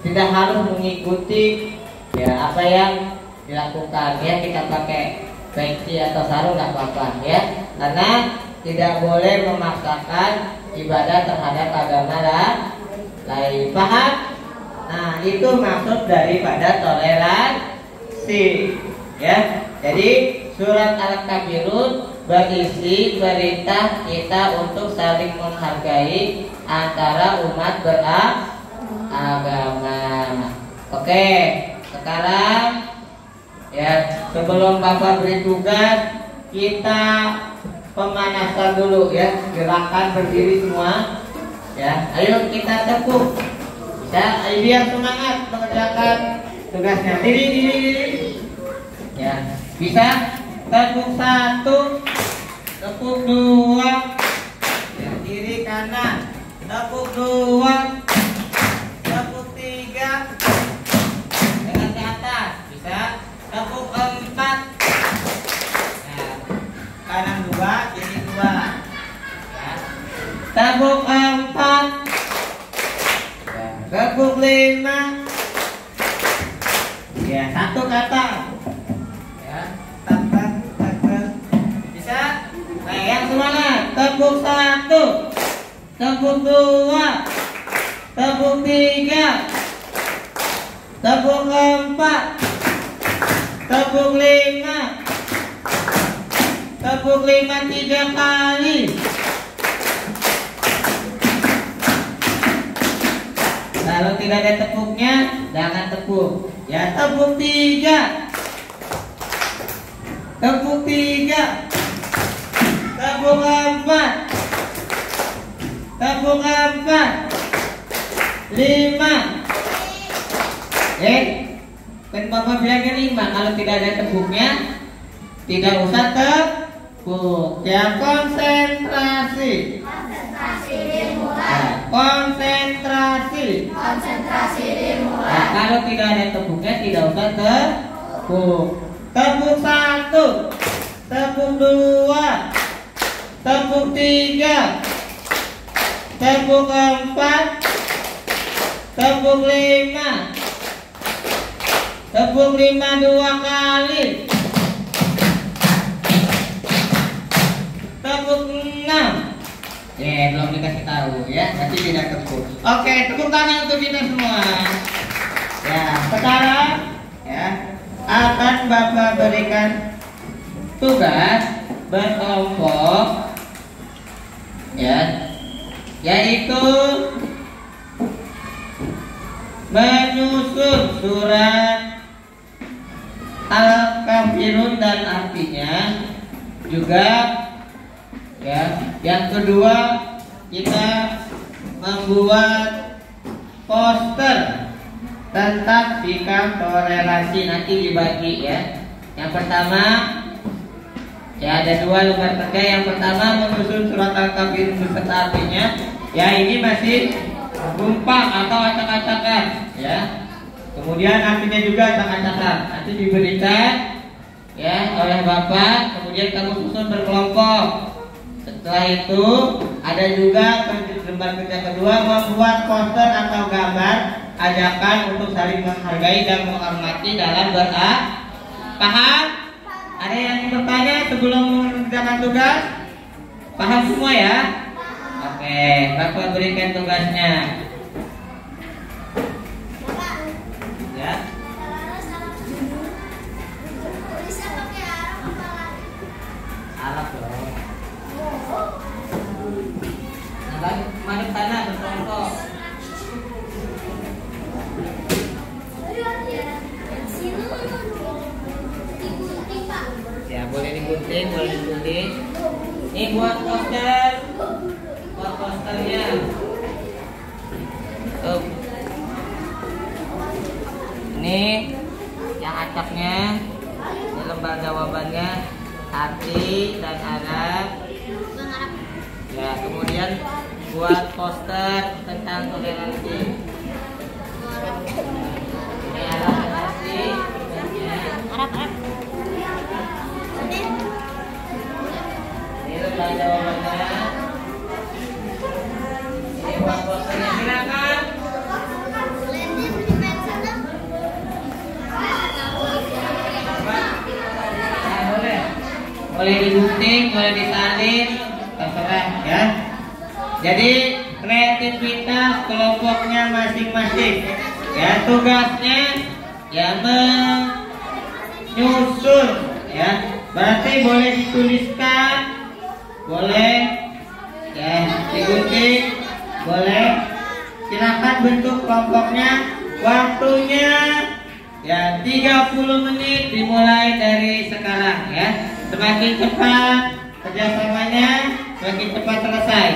tidak harus mengikuti ya apa yang dilakukan, ya kita pakai peci atau sarung nggak apa-apa, ya karena tidak boleh memaksakan ibadah terhadap agama lain. Paham? Nah, itu maksud daripada toleransi, ya. Jadi surat Al-Kafirun berisi perintah kita untuk saling menghargai antara umat beragama. Oke, sekarang ya sebelum Bapak beri tugas, kita pemanasan dulu ya, gerakan berdiri semua. Ya, ayo kita tepuk. Ya, ayo biar semangat mengerjakan tugasnya. Diri. Ya, bisa tepuk 1, tepuk 2. Ya, kiri kanan. Tepuk 2. Tepuk 3. Dengan ke atas. Bisa tepuk 4. Ya, kanan 2, kiri 2. Ya. Tepuk 4. Ya, tepuk 5. Ya, 1 kata. Ya, tak. Bisa? Nah, yang semangat. Tepuk 1. Tepuk 2. Tepuk 3. Tepuk 4. Tepuk 5. Tepuk 5 3 kali. Kalau tidak ada tepuknya, jangan tepuk. Ya, tepuk 3. Tepuk 3. Tepuk 4. Tepuk 4. 5. Kan Bapak bilangnya 5. Kalau tidak ada tepuknya, tidak usah tepuk. Ya, konsentrasi. Konsentrasi. Nah, kalau tidak ada tepuknya, tidak usah tepuk. Tepuk 1. Tepuk 2. Tepuk 3. Tepuk 4. Tepuk 5. Tepuk 5 2 kali. Tepuk 6. Belum dikasih tahu ya, nanti tidak tepuk. Oke, tepuk tangan untuk kita semua. Ya, sekarang ya akan Bapak berikan tugas berkelompok, ya, yaitu menyusun surat Al-Kafirun dan artinya juga. Ya, yang kedua kita membuat poster tentang sikap toleransi, nanti dibagi ya. Yang pertama ya ada 2 lembar kerja. Yang pertama menyusun surat Al-Kafirun beserta artinya. Ya, ini masih gumpang atau acak-acakan ya. Kemudian artinya juga acak-acakan. Nanti diberikan ya oleh Bapak, kemudian kamu susun berkelompok. Setelah itu ada juga lembar kerja kedua, membuat poster atau gambar ajakan untuk saling menghargai dan menghormati dalam paham? Ada yang bertanya sebelum mengerjakan tugas? Paham semua ya? Oke, Bapak berikan tugasnya. Ya. Arab dong. Nah, mari sana berkelompok. Ya, boleh digunting, boleh digunting. Ini buat poster, buat posternya. Ini yang acaknya, ini lembar jawabannya, arti dan Arab. kemudian buat poster tentang toleransi. Ini toleransi. Ini lembar jawabannya. Ini buat posternya, silakan. Boleh digunting, boleh disalin, terserah ya. Jadi kreativitas kelompoknya masing-masing. Ya, tugasnya ya menyusun ya. Berarti boleh dituliskan, boleh ya digunting, boleh. Silakan bentuk kelompoknya. Waktunya ya 30 menit dimulai dari sekarang ya. Semakin cepat kerjasamanya, semakin cepat selesai.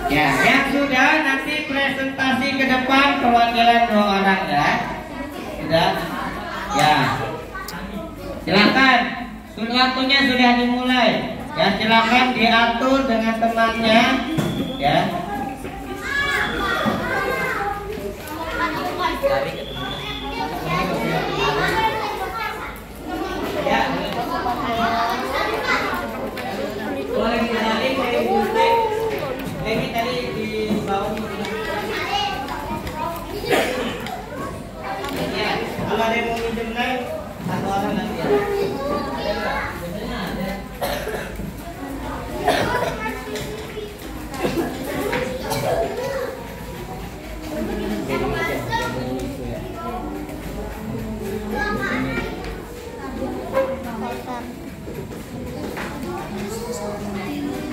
Ya, yang sudah nanti presentasi ke depan perwakilan 2 orang ya. Sudah? Ya. Silakan. Waktunya sudah dimulai. Ya, silakan diatur dengan temannya. Ya. Boleh disalin, boleh digunting. Ini tadi di bawah. Ya, kalau ada yang mau minjem lagi, 1 orang nanti ya.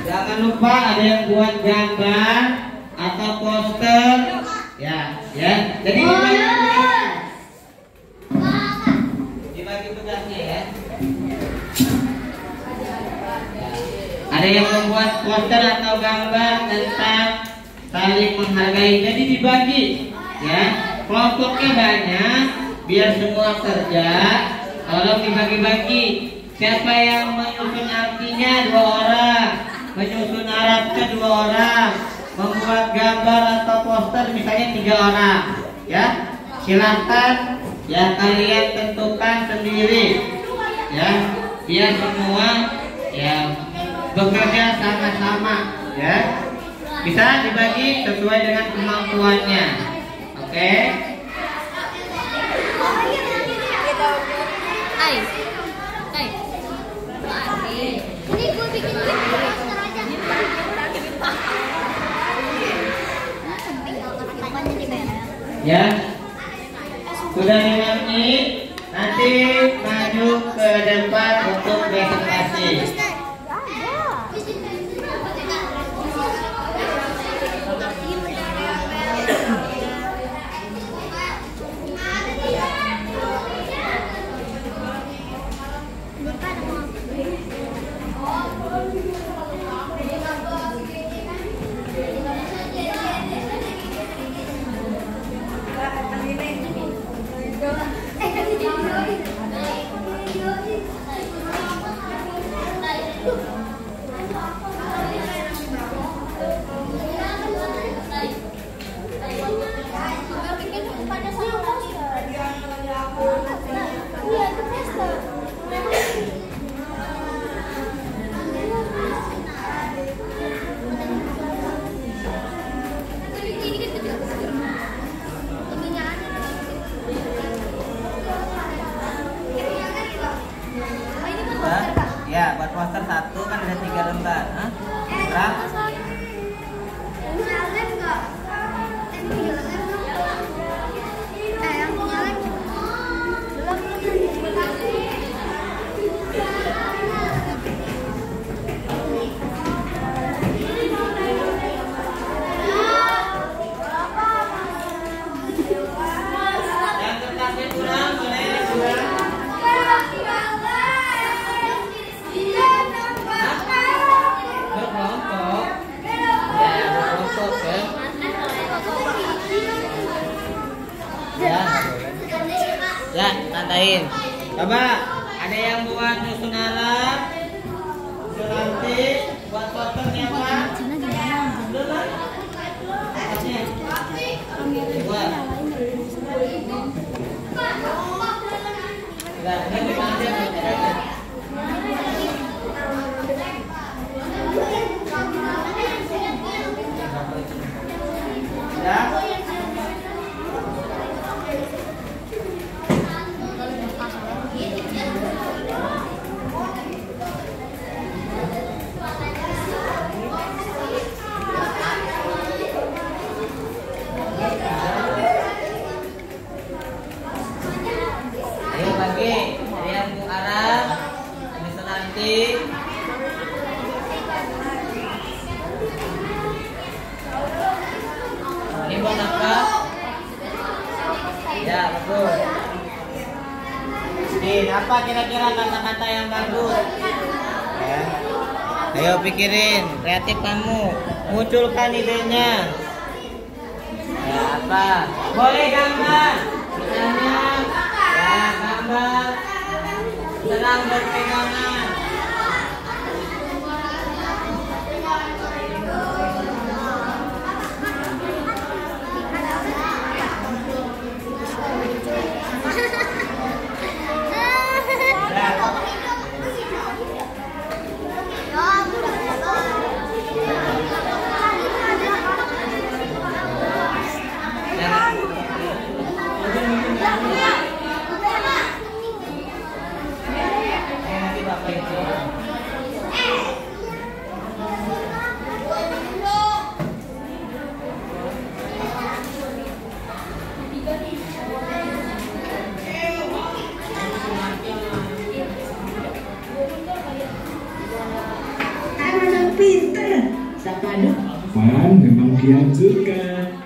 Jangan lupa ada yang buat gambar atau poster, ya. Jadi dibagi tugasnya ya. Ada yang membuat poster atau gambar tentang saling menghargai. Jadi dibagi, ya. Kelompoknya banyak, biar semua kerja. Tolong dibagi-bagi. Siapa yang menyusun artinya 2 orang. Menyusun Arabnya 2 orang, membuat gambar atau poster misalnya 3 orang, ya. Silakan ya kalian tentukan sendiri, ya. Biar semua ya bekerja sama-sama, ya. Bisa dibagi sesuai dengan kemampuannya, oke? Ini gue bikin ya, sudah mengerti. Nanti maju ke depan untuk presentasi. Ya, buat poster 1 kan ada 3 lembar. Berapa? Yang kertasnya kurang boleh kurang. Berkelompok. Coba, ada yang buat nyusun Arab? Nanti buat potong ya Pak. Buat. Ayo lagi, ada yang Bu Arab, ada Senanti. Ini buat apa? Ya, bagus. Apa kira-kira kata-kata yang bagus? Ya. Ayo pikirin, kreatif kamu, munculkan idenya. Ya, apa? Boleh gambar, misalnya, ya gambar senang berpegangan. Anak pinter. Sapadu. Wan memang dianjurkan.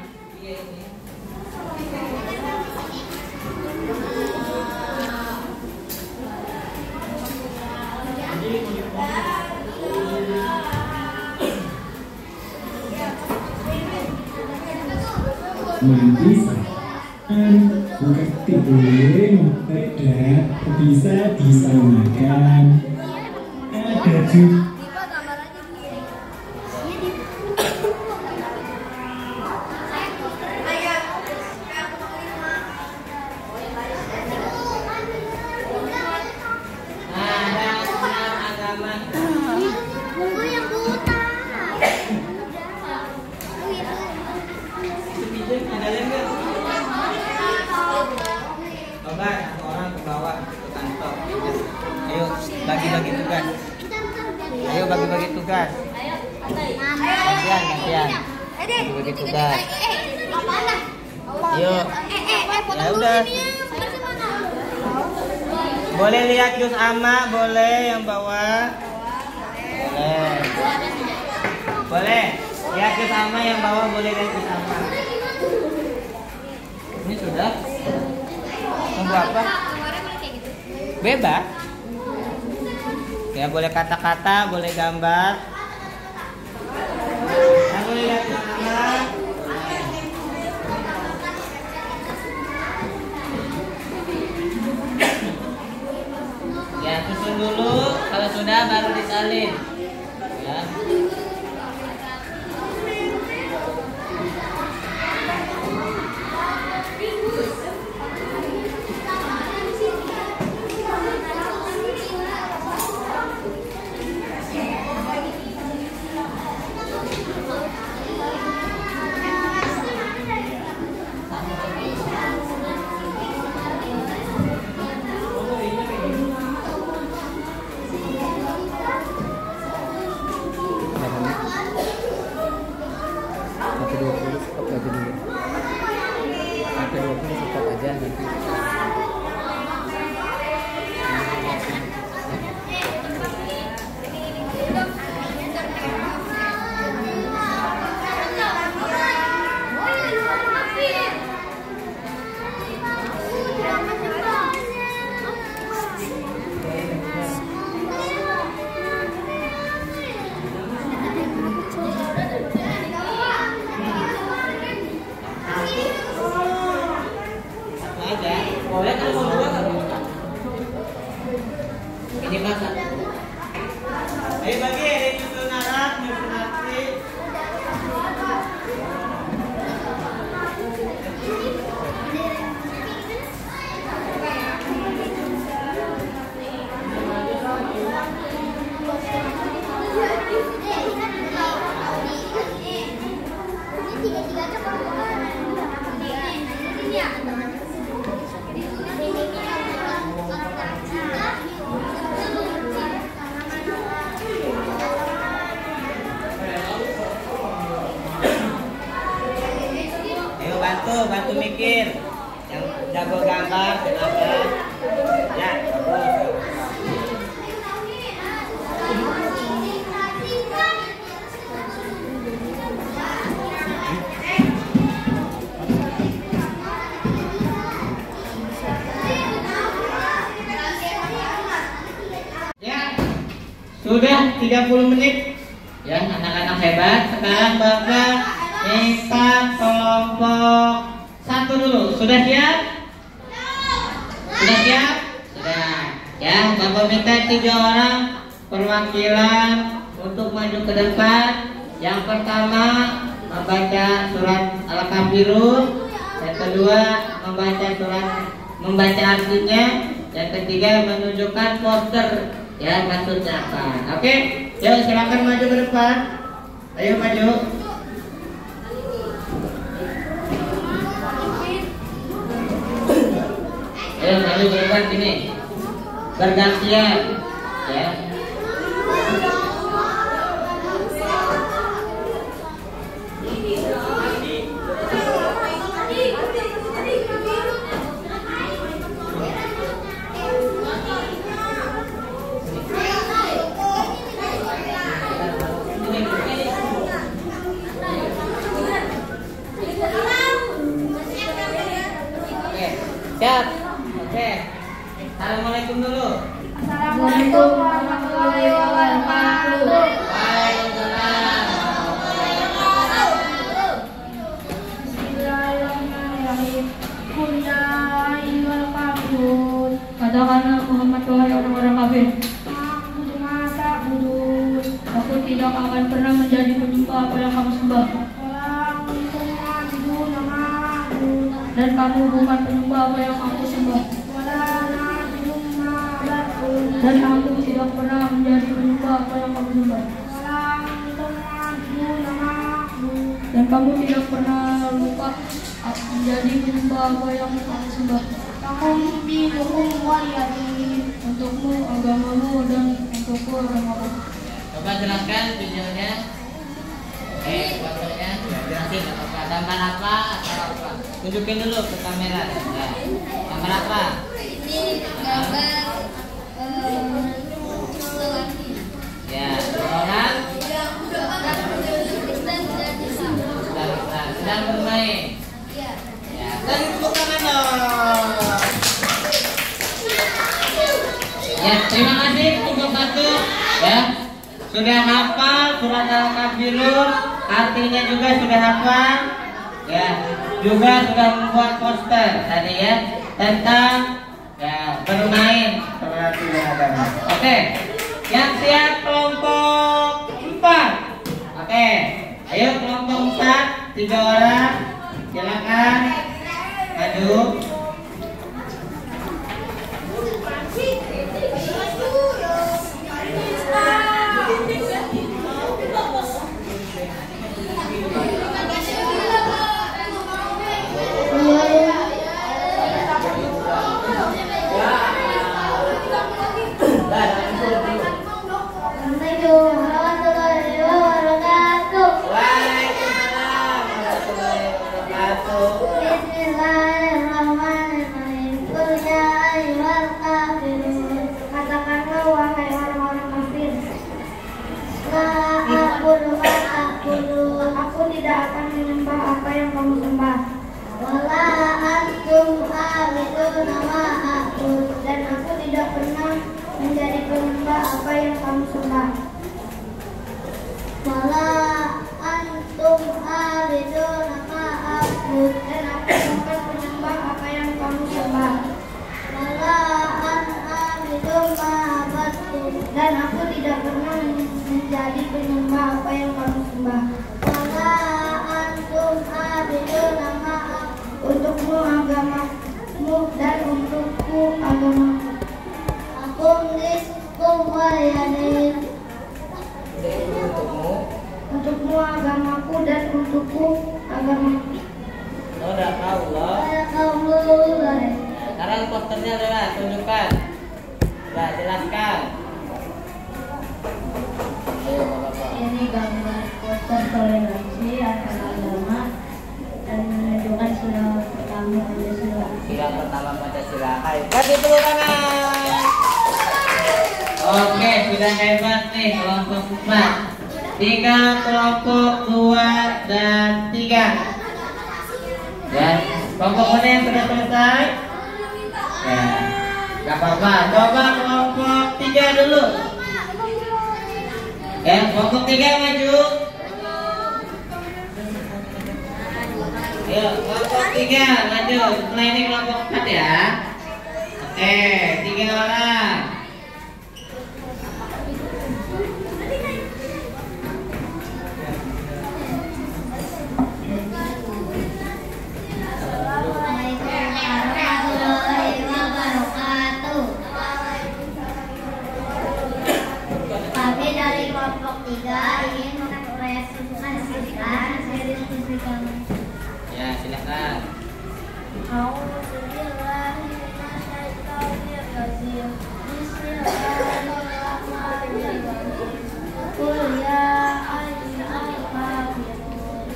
Mandi saat bukan boleh tidak bisa disamakan. Ada juga Bunga yang buta. Coba satu orang ke bawah ke kantor. Ayo bagi-bagi tugas. Ayo bagi-bagi tugas. Gantian. Bagi tugas. Ayo. Ya udah. Boleh lihat jus ama, boleh yang bawah. Boleh. Boleh. Lihat jus ama yang bawah, boleh lihat jus ama. Ini sudah. Tunggu apa? Bebas. Ya boleh kata-kata, boleh gambar. Ya, boleh lihat jus ama. Ya susun dulu, kalau sudah baru disalin. Ya. Nyimak satu. Ayo bagi ada yang nyusul narap, nyusul nanti. Bantu mikir yang jago gambar silakan ya bagus. Ya sudah 30 menit ya anak-anak hebat. Sekarang Bapak minta kelompok satu dulu. Sudah siap? Sudah siap? Sudah. Ya, Bapak minta 3 orang perwakilan untuk maju ke depan. Yang pertama membaca surat Al-Kafirun. Yang kedua membaca artinya. Yang ketiga menunjukkan poster ya maksudnya apa. Oke, yuk silakan maju ke depan. Ayo maju. Ayo maju ke depan sini. Bergantian ya. Siap. Oke. Assalamualaikum dulu. Assalamualaikum warahmatullahi wabarakatuh. Waalaikumsalam. Bismillahirrahmanirrahim. Qul ya ayyuhal kafirun. Katakanlah Muhammad wahai orang-orang kafir. Ma'budu ma ta'budun. Aku tidak akan pernah menjadi penyembah apa yang kamu sembah. Dan kamu bukan penyembah apa yang aku sembah. Dan aku tidak pernah menjadi penyembah apa yang kamu sembah. Dan kamu tidak pernah lupa menjadi penyembah apa yang kamu sembah. Untukmu agamamu dan untukku agamaku. Coba jelaskan videonya. Fotonya jelasin apa gambar apa atau apa. Tunjukin dulu ke kamera. Ya. Gambar apa? Ini gambar Ya, 2 orang sedang bermain. Ya, dan tepuk tangan dong. Ya, terima kasih untuk satu. Ya, sudah hafal surat Al-Kafirun, artinya juga sudah hafal. Ya, juga sudah membuat poster tadi ya tentang ya bermain seperti agama. Oke, yang siap kelompok 4. Oke, ayo kelompok 4, 3 orang, silakan maju. Bismillahirrahmanirrahim. dan aku tidak pernah menjadi penyembah apa yang kamu sembah. Wala antum abidun untukmu agamamu dan untukku agamaku. Aku niskum waliyadin. Untukmu agamaku dan untukku agamaku. Sadaqallah. Sekarang posternya adalah tunjukkan. Nah, jelaskan. Ini gambar poster toleransi antar agama dan menunjukkan sila pertama Pancasila. Sila pertama Pancasila. Ayo, kasih tepuk tangan. Oke, sudah hebat nih kelompok 4. Tinggal kelompok 2 dan 3. Ya, kelompok mana yang sudah selesai? Ya, gak apa-apa. Coba kelompok 3 dulu. Ya, kelompok 3 maju. Ayo, kelompok 3 maju. Setelah ini kelompok 4 ya. Oke, 3 orang. Ya, silakan.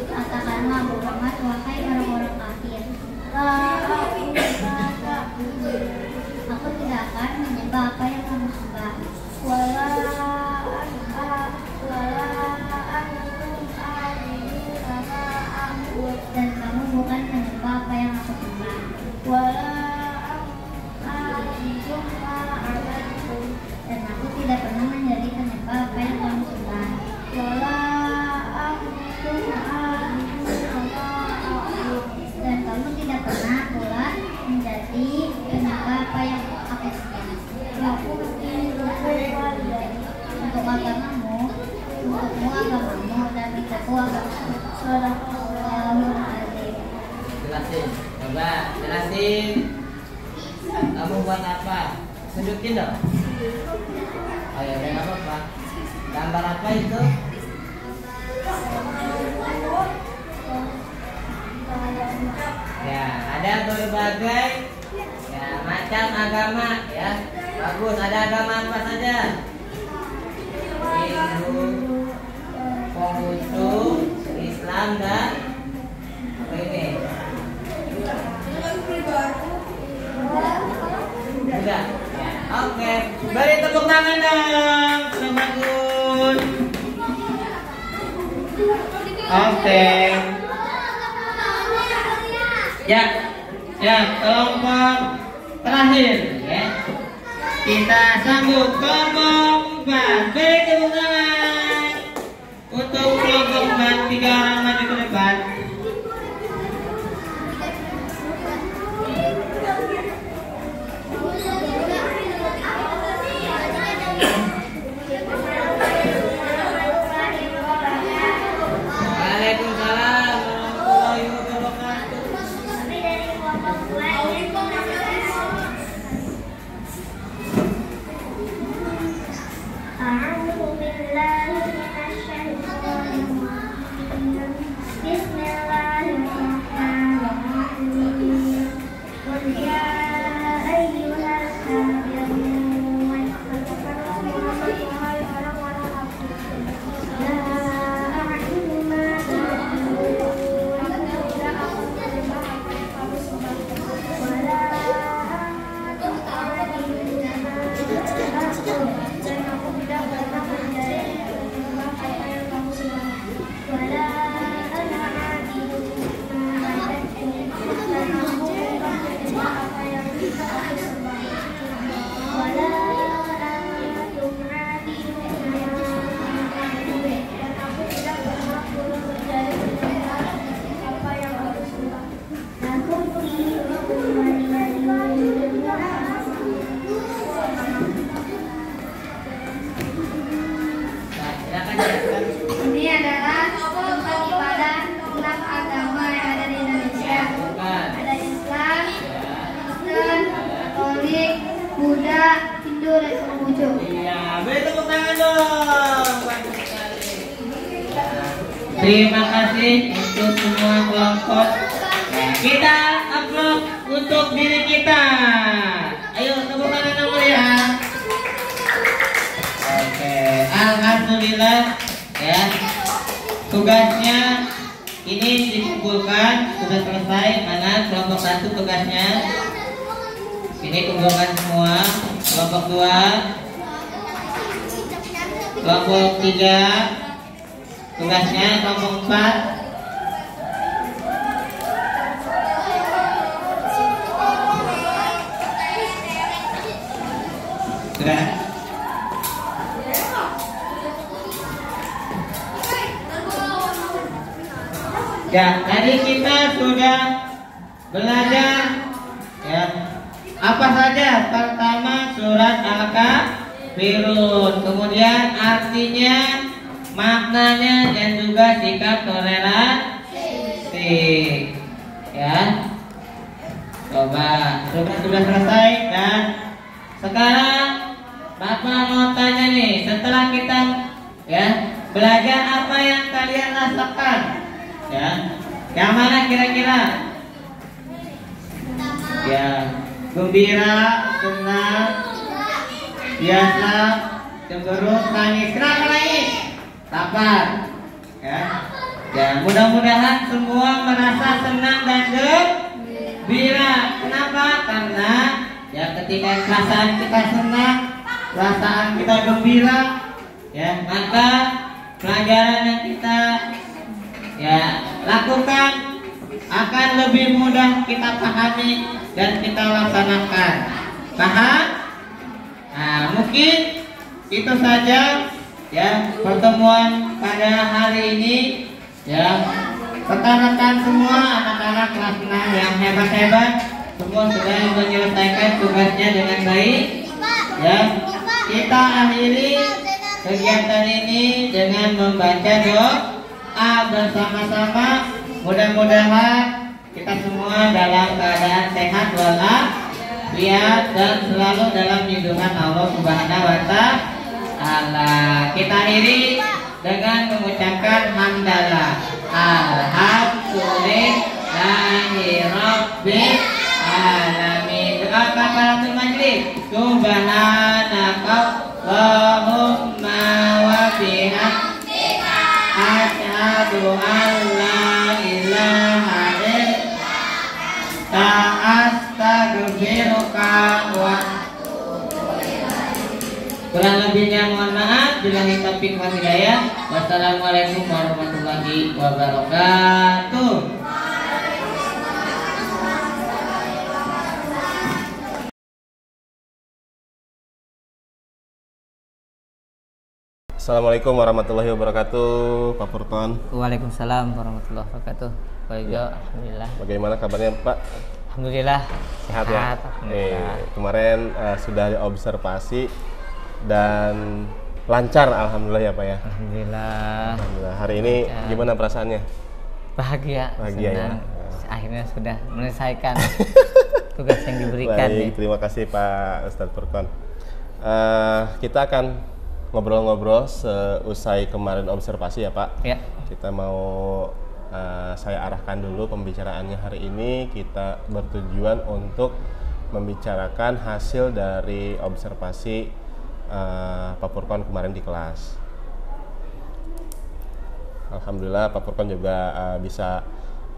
Katakanlah Muhammad, wahai orang-orang kafir, aku tidak akan menyembah apa yang kamu sembah. Dan kamu bukan menyembah apa yang aku sembah. Dan aku tidak pernah menjadi penyembah apa yang kamu sembah. Dan kamu tidak pernah pula menjadi penyembah apa yang aku sembah. Untuk agamamu, untukmu agamamu, dan untukku agamamu. Jelasin, coba jelasin. Kamu buat apa? Tunjukin dong. Ayo, ada apa? Gambar apa itu? Ya, ada berbagai ya macam agama ya. Bagus, ada agama apa saja? Hindu, Konghucu, Islam dan apa ini? Sudah. Ya, oke. Beri tepuk tangan dong. Sudah bagus. Oke. Ya, kelompok terakhir ya. Kita sambut kelompok 4. Beri tepuk tangan. Untuk kelompok 4, 3 orang maju ke depan. Waalaikumsalam warahmatullahi wabarakatuh. lucu. Iya, beri tepuk tangan dong. Bagus sekali. Terima kasih untuk semua kelompok. Nah, kita upload untuk diri kita. Ayo tepuk tangan yang mulia. Oke, alhamdulillah ya. Tugasnya ini dikumpulkan sudah selesai. Mana kelompok 1 tugasnya? Ini kumpulkan semua. Kelompok 2, kelompok 3 tugasnya, kelompok 4 sudah. Ya, tadi kita sudah belajar ya apa saja. Pertama surat Al-Kafirun, kemudian artinya, maknanya, dan juga sikap toleransi ya. Coba sudah selesai. Dan sekarang Bapak mau tanya nih, setelah kita ya belajar apa yang kalian rasakan ya, yang mana kira-kira? Ya, gembira, senang, biasa, cemberut, tangis. Kenapa nangis? Lapar ya. Ya, mudah-mudahan semua merasa senang dan gembira. Kenapa? Karena ya ketika perasaan kita senang, perasaan kita gembira ya, maka pelajaran yang kita ya lakukan akan lebih mudah kita pahami dan kita laksanakan. Paham? Nah, mungkin itu saja ya pertemuan pada hari ini ya. Rekan-rekan semua, anak-anak kelas 6 yang hebat-hebat, semua sudah menyelesaikan tugasnya dengan baik ya. Kita akhiri kegiatan ini dengan membaca doa bersama-sama. Mudah-mudahan kita semua dalam keadaan sehat walafiat dan selalu dalam lindungan Allah Subhanahu wa Ta'ala. Kita akhiri dengan mengucapkan hamdalah. Alhamdulillahirabbil alamin. Doa kafaratul majlis. Subhanaka Allahumma wa bihamdika asyhadu an la ilaha illa astaghfiruka wa kurang lebihnya mohon maaf. Billahi taufiq wal hidayah. Wassalamualaikum warahmatullahi wabarakatuh. Assalamualaikum warahmatullahi wabarakatuh, Pak Furqon. Waalaikumsalam warahmatullahi wabarakatuh. Baik, alhamdulillah. Bagaimana kabarnya, Pak? Alhamdulillah Sehat ya? Kemarin sudah observasi dan lancar, alhamdulillah ya Pak ya. Alhamdulillah. Hari ini gimana perasaannya? Bahagia, ya. senang. Akhirnya sudah menyelesaikan tugas yang diberikan. Baik, terima kasih Pak Ustadz Furqon. Kita akan ngobrol-ngobrol seusai kemarin observasi ya Pak. Ya. Kita mau saya arahkan dulu pembicaraannya hari ini. Kita bertujuan untuk membicarakan hasil dari observasi Pak Furqon kemarin di kelas. Alhamdulillah Pak Furqon juga bisa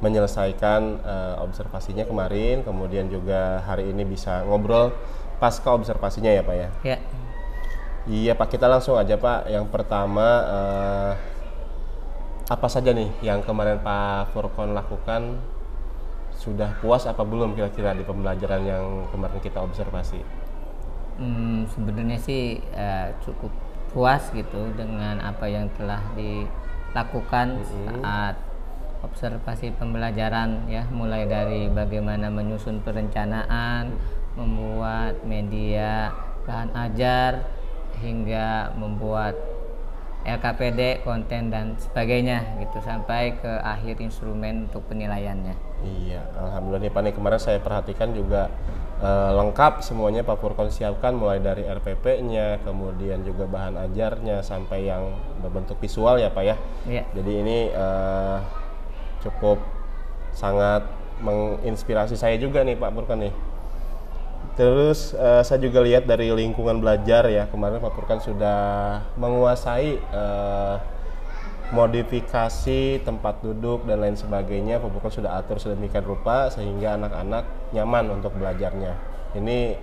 menyelesaikan observasinya kemarin, kemudian juga hari ini bisa ngobrol pasca observasinya ya Pak ya. Ya. Iya Pak, kita langsung aja Pak. Yang pertama apa saja nih yang kemarin Pak Furqon lakukan? Sudah puas apa belum kira-kira di pembelajaran yang kemarin kita observasi? Sebenarnya sih cukup puas gitu dengan apa yang telah dilakukan saat observasi pembelajaran ya, mulai dari bagaimana menyusun perencanaan, membuat media bahan ajar, hingga membuat LKPD, konten dan sebagainya gitu, sampai ke akhir instrumen untuk penilaiannya. Iya, alhamdulillah nih Pak, nih kemarin saya perhatikan juga lengkap semuanya Pak Furqon siapkan, mulai dari RPP-nya, kemudian juga bahan ajarnya sampai yang berbentuk visual ya Pak ya. Iya. Jadi ini cukup sangat menginspirasi saya juga nih Pak Furqon nih. Terus saya juga lihat dari lingkungan belajar ya, kemarin Pak Furqon sudah menguasai modifikasi tempat duduk dan lain sebagainya. Pak Furqon sudah atur sedemikian rupa sehingga anak-anak nyaman untuk belajarnya. Ini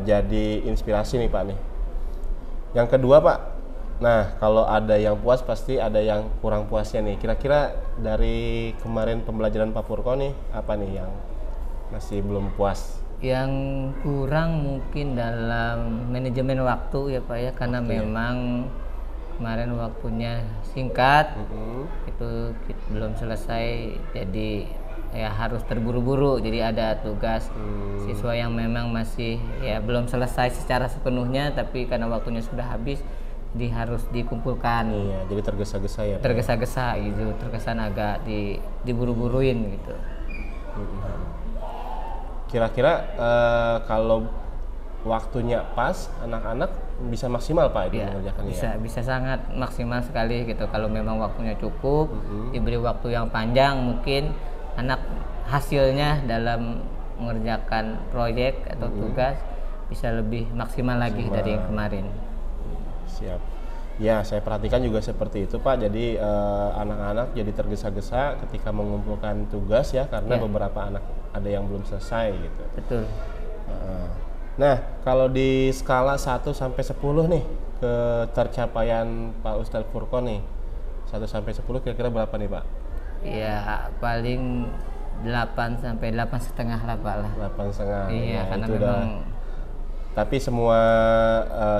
jadi inspirasi nih Pak nih. Yang kedua Pak, nah kalau ada yang puas pasti ada yang kurang puasnya nih. Kira-kira dari kemarin pembelajaran Pak Furqon nih, apa nih yang masih belum puas? Yang kurang mungkin dalam manajemen waktu ya Pak ya, karena memang kemarin waktunya singkat, itu belum selesai, jadi ya harus terburu-buru, jadi ada tugas siswa yang memang masih ya belum selesai secara sepenuhnya, tapi karena waktunya sudah habis jadi harus dikumpulkan. Iya, jadi tergesa-gesa ya Pak? Tergesa-gesa gitu, terkesan agak diburu-buruin gitu. Kira-kira kalau waktunya pas, anak-anak bisa maksimal Pak itu mengerjakannya? Bisa sangat maksimal sekali gitu. Kalau memang waktunya cukup, diberi waktu yang panjang, mungkin anak hasilnya dalam mengerjakan proyek atau tugas bisa lebih maksimal lagi dari yang kemarin. Siap. Ya, saya perhatikan juga seperti itu Pak. Jadi anak-anak jadi tergesa-gesa ketika mengumpulkan tugas ya, karena beberapa anak ada yang belum selesai gitu. Betul. Nah, kalau di skala 1 sampai 10 nih ketercapaian Pak Ustadz Furqon nih, 1 sampai 10 kira-kira berapa nih Pak? Ya paling 8 sampai 8,5 lah Pak lah. 8,5. Iya, ya, karena itu memang tapi semua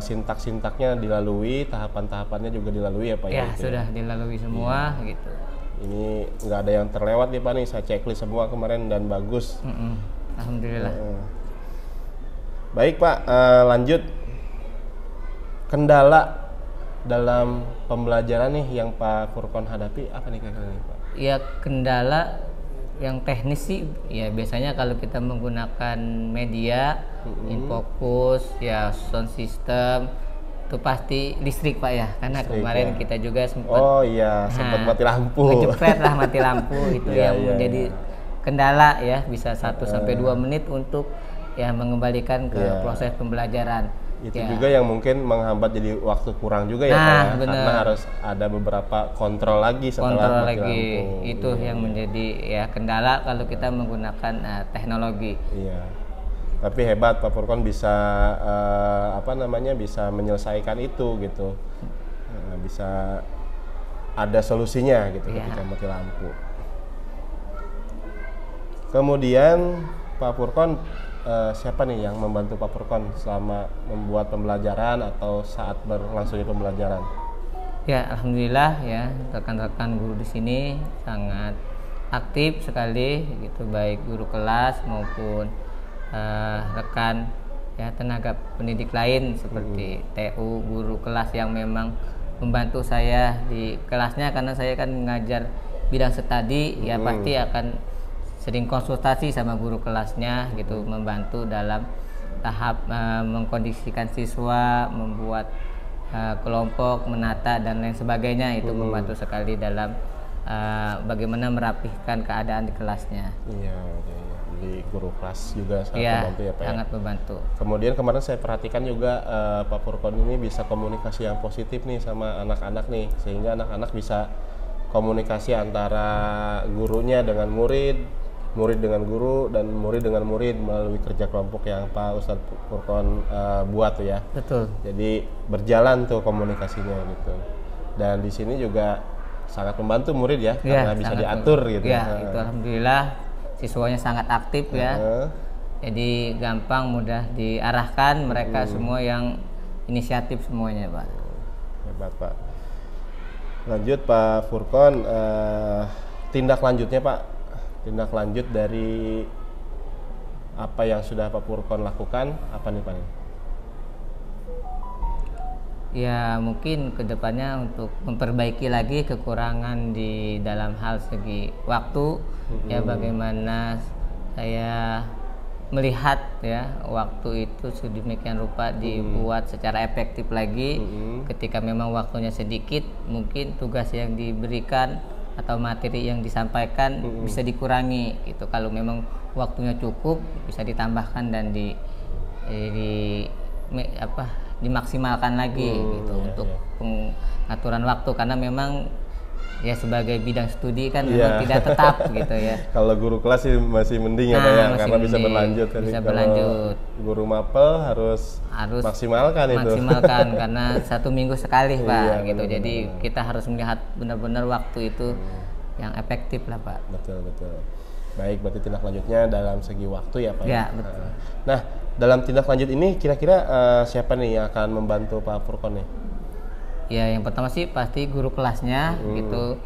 sintak-sintaknya dilalui, tahapan-tahapannya juga dilalui ya Pak ya? Ya, Sudah dilalui semua gitu. Ini nggak ada yang terlewat nih Pak nih, saya checklist semua kemarin dan bagus. Alhamdulillah. Baik Pak, lanjut. Kendala dalam pembelajaran nih yang Pak Furqon hadapi apa nih kira-kira nih Pak? Ya kendala yang teknis sih ya biasanya kalau kita menggunakan media, infocus, ya sound system, itu pasti listrik Pak ya, karena kemarin kita juga sempat sempat mati lampu, ngejepret lah mati lampu itu yang menjadi kendala ya, bisa 1 sampai 2 menit untuk ya mengembalikan ke proses pembelajaran. Itu juga yang mungkin menghambat, jadi waktu kurang juga ya Pak ya, karena harus ada beberapa kontrol lagi setelah mati lampu. Itu yang menjadi ya kendala kalau kita menggunakan teknologi. Iya. Tapi hebat Pak Furqon bisa bisa menyelesaikan itu gitu. Bisa ada solusinya gitu ketika mati lampu. Kemudian Pak Furqon, siapa nih yang membantu Pak Furqon selama membuat pembelajaran atau saat berlangsungnya pembelajaran? Ya, alhamdulillah ya, rekan-rekan guru di sini sangat aktif sekali gitu, baik guru kelas maupun rekan ya tenaga pendidik lain seperti TU, guru kelas yang memang membantu saya di kelasnya, karena saya kan mengajar bidang studi ya pasti akan sering konsultasi sama guru kelasnya gitu, membantu dalam tahap mengkondisikan siswa, membuat kelompok, menata dan lain sebagainya, itu membantu sekali dalam bagaimana merapihkan keadaan di kelasnya. Iya, di guru kelas juga sangat membantu ya Pak. Sangat membantu. Kemudian kemarin saya perhatikan juga Pak Furqon ini bisa komunikasi yang positif nih sama anak-anak nih, sehingga anak-anak bisa komunikasi antara gurunya dengan murid, murid dengan guru, dan murid dengan murid melalui kerja kelompok yang Pak Ustadz Furqon buat tuh ya. Betul. Jadi berjalan tuh komunikasinya gitu. Dan di sini juga sangat membantu murid ya, karena bisa diatur gitu. Ya, itu alhamdulillah siswanya sangat aktif ya. Jadi gampang, mudah diarahkan, mereka semua yang inisiatif semuanya Pak. Hebat Pak. Lanjut Pak Furqon, tindak lanjutnya Pak, tindak lanjut dari apa yang sudah Pak Furqon lakukan apa nih Pak? Ya mungkin kedepannya untuk memperbaiki lagi kekurangan di dalam hal segi waktu, ya bagaimana saya melihat ya waktu itu sedemikian rupa dibuat secara efektif lagi. Ketika memang waktunya sedikit, mungkin tugas yang diberikan atau materi yang disampaikan bisa dikurangi gitu. Kalau memang waktunya cukup, bisa ditambahkan dan dimaksimalkan lagi gitu untuk pengaturan waktu, karena memang ya sebagai bidang studi kan memang tidak tetap gitu ya. Kalau guru kelas sih masih mending ya Pak ya, karena bisa berlanjut. Bisa berlanjut. Guru mapel harus maksimalkan itu. Maksimalkan karena 1 minggu sekali Pak Iya, gitu. benar, Jadi kita harus melihat benar-benar waktu itu yang efektif lah Pak. Betul. Baik, berarti tindak lanjutnya dalam segi waktu ya Pak Ya, betul. Nah, dalam tindak lanjut ini kira-kira siapa nih yang akan membantu Pak Furqon nih? Ya, yang pertama sih pasti guru kelasnya gitu,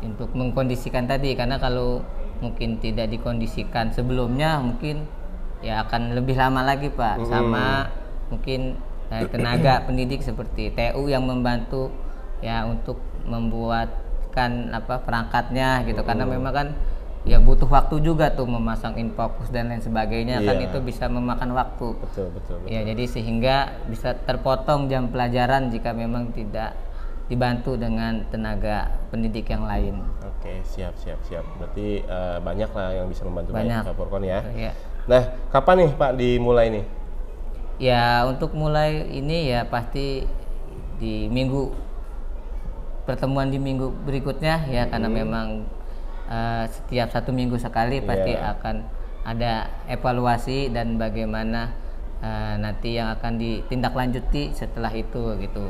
untuk mengkondisikan tadi, karena kalau mungkin tidak dikondisikan sebelumnya mungkin ya akan lebih lama lagi Pak. Sama mungkin tenaga pendidik seperti TU yang membantu ya untuk membuatkan perangkatnya gitu, karena memang kan ya butuh waktu juga tuh memasang infocus dan lain sebagainya kan, itu bisa memakan waktu. Betul. Ya, jadi sehingga bisa terpotong jam pelajaran jika memang tidak dibantu dengan tenaga pendidik yang lain. Oke, siap. Berarti banyak lah yang bisa membantu Pak Furqon ya. Nah, kapan nih Pak dimulai nih? Ya, untuk mulai ini ya pasti di pertemuan di minggu berikutnya ya, karena memang setiap 1 minggu sekali pasti akan ada evaluasi dan bagaimana nanti yang akan ditindaklanjuti setelah itu gitu.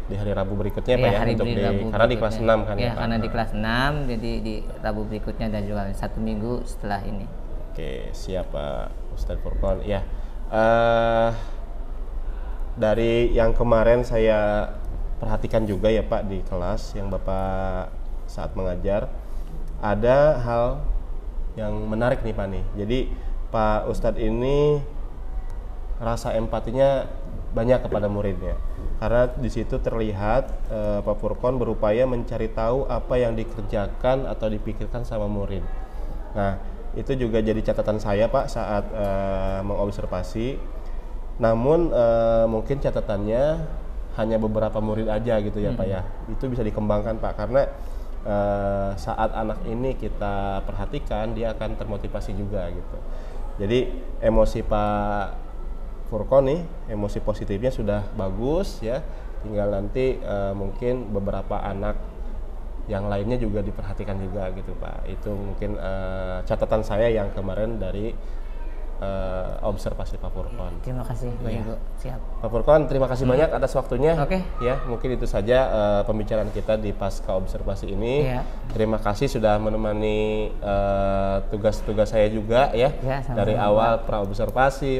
Di hari Rabu berikutnya Pak ya, karena di kelas 6 kan ya Pak? Karena di kelas 6, jadi di Rabu berikutnya dan juga 1 minggu setelah ini. Oke, siap Pak Ustadz Furqon. Ya, dari yang kemarin saya perhatikan juga ya Pak di kelas yang Bapak saat mengajar, ada hal yang menarik nih Pak nih. Jadi Pak Ustadz ini rasa empatinya banyak kepada muridnya, karena di situ terlihat Pak Furqon berupaya mencari tahu apa yang dikerjakan atau dipikirkan sama murid. Nah, itu juga jadi catatan saya Pak saat mengobservasi. Namun mungkin catatannya hanya beberapa murid aja gitu ya Pak ya. Itu bisa dikembangkan Pak, karena saat anak ini kita perhatikan, dia akan termotivasi juga gitu. Jadi emosi Pak Furqon nih, emosi positifnya sudah bagus ya, tinggal nanti mungkin beberapa anak yang lainnya juga diperhatikan juga gitu Pak. Itu mungkin catatan saya yang kemarin dari observasi Pak Furqon. Terima kasih Pak Ibu. Siap. Pak Furqon, terima kasih banyak atas waktunya. Oke. Ya, mungkin itu saja pembicaraan kita di pasca observasi ini. Terima kasih sudah menemani tugas-tugas saya juga ya. Dari awal pra observasi,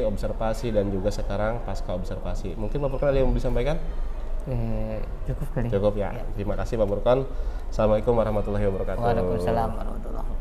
dan juga sekarang pasca observasi. Mungkin Pak Furqon ada yang mau disampaikan? Cukup kali. Cukup ya. Terima kasih Pak Furqon. Assalamualaikum warahmatullahi wabarakatuh. Waalaikumsalam warahmatullahi wabarakatuh.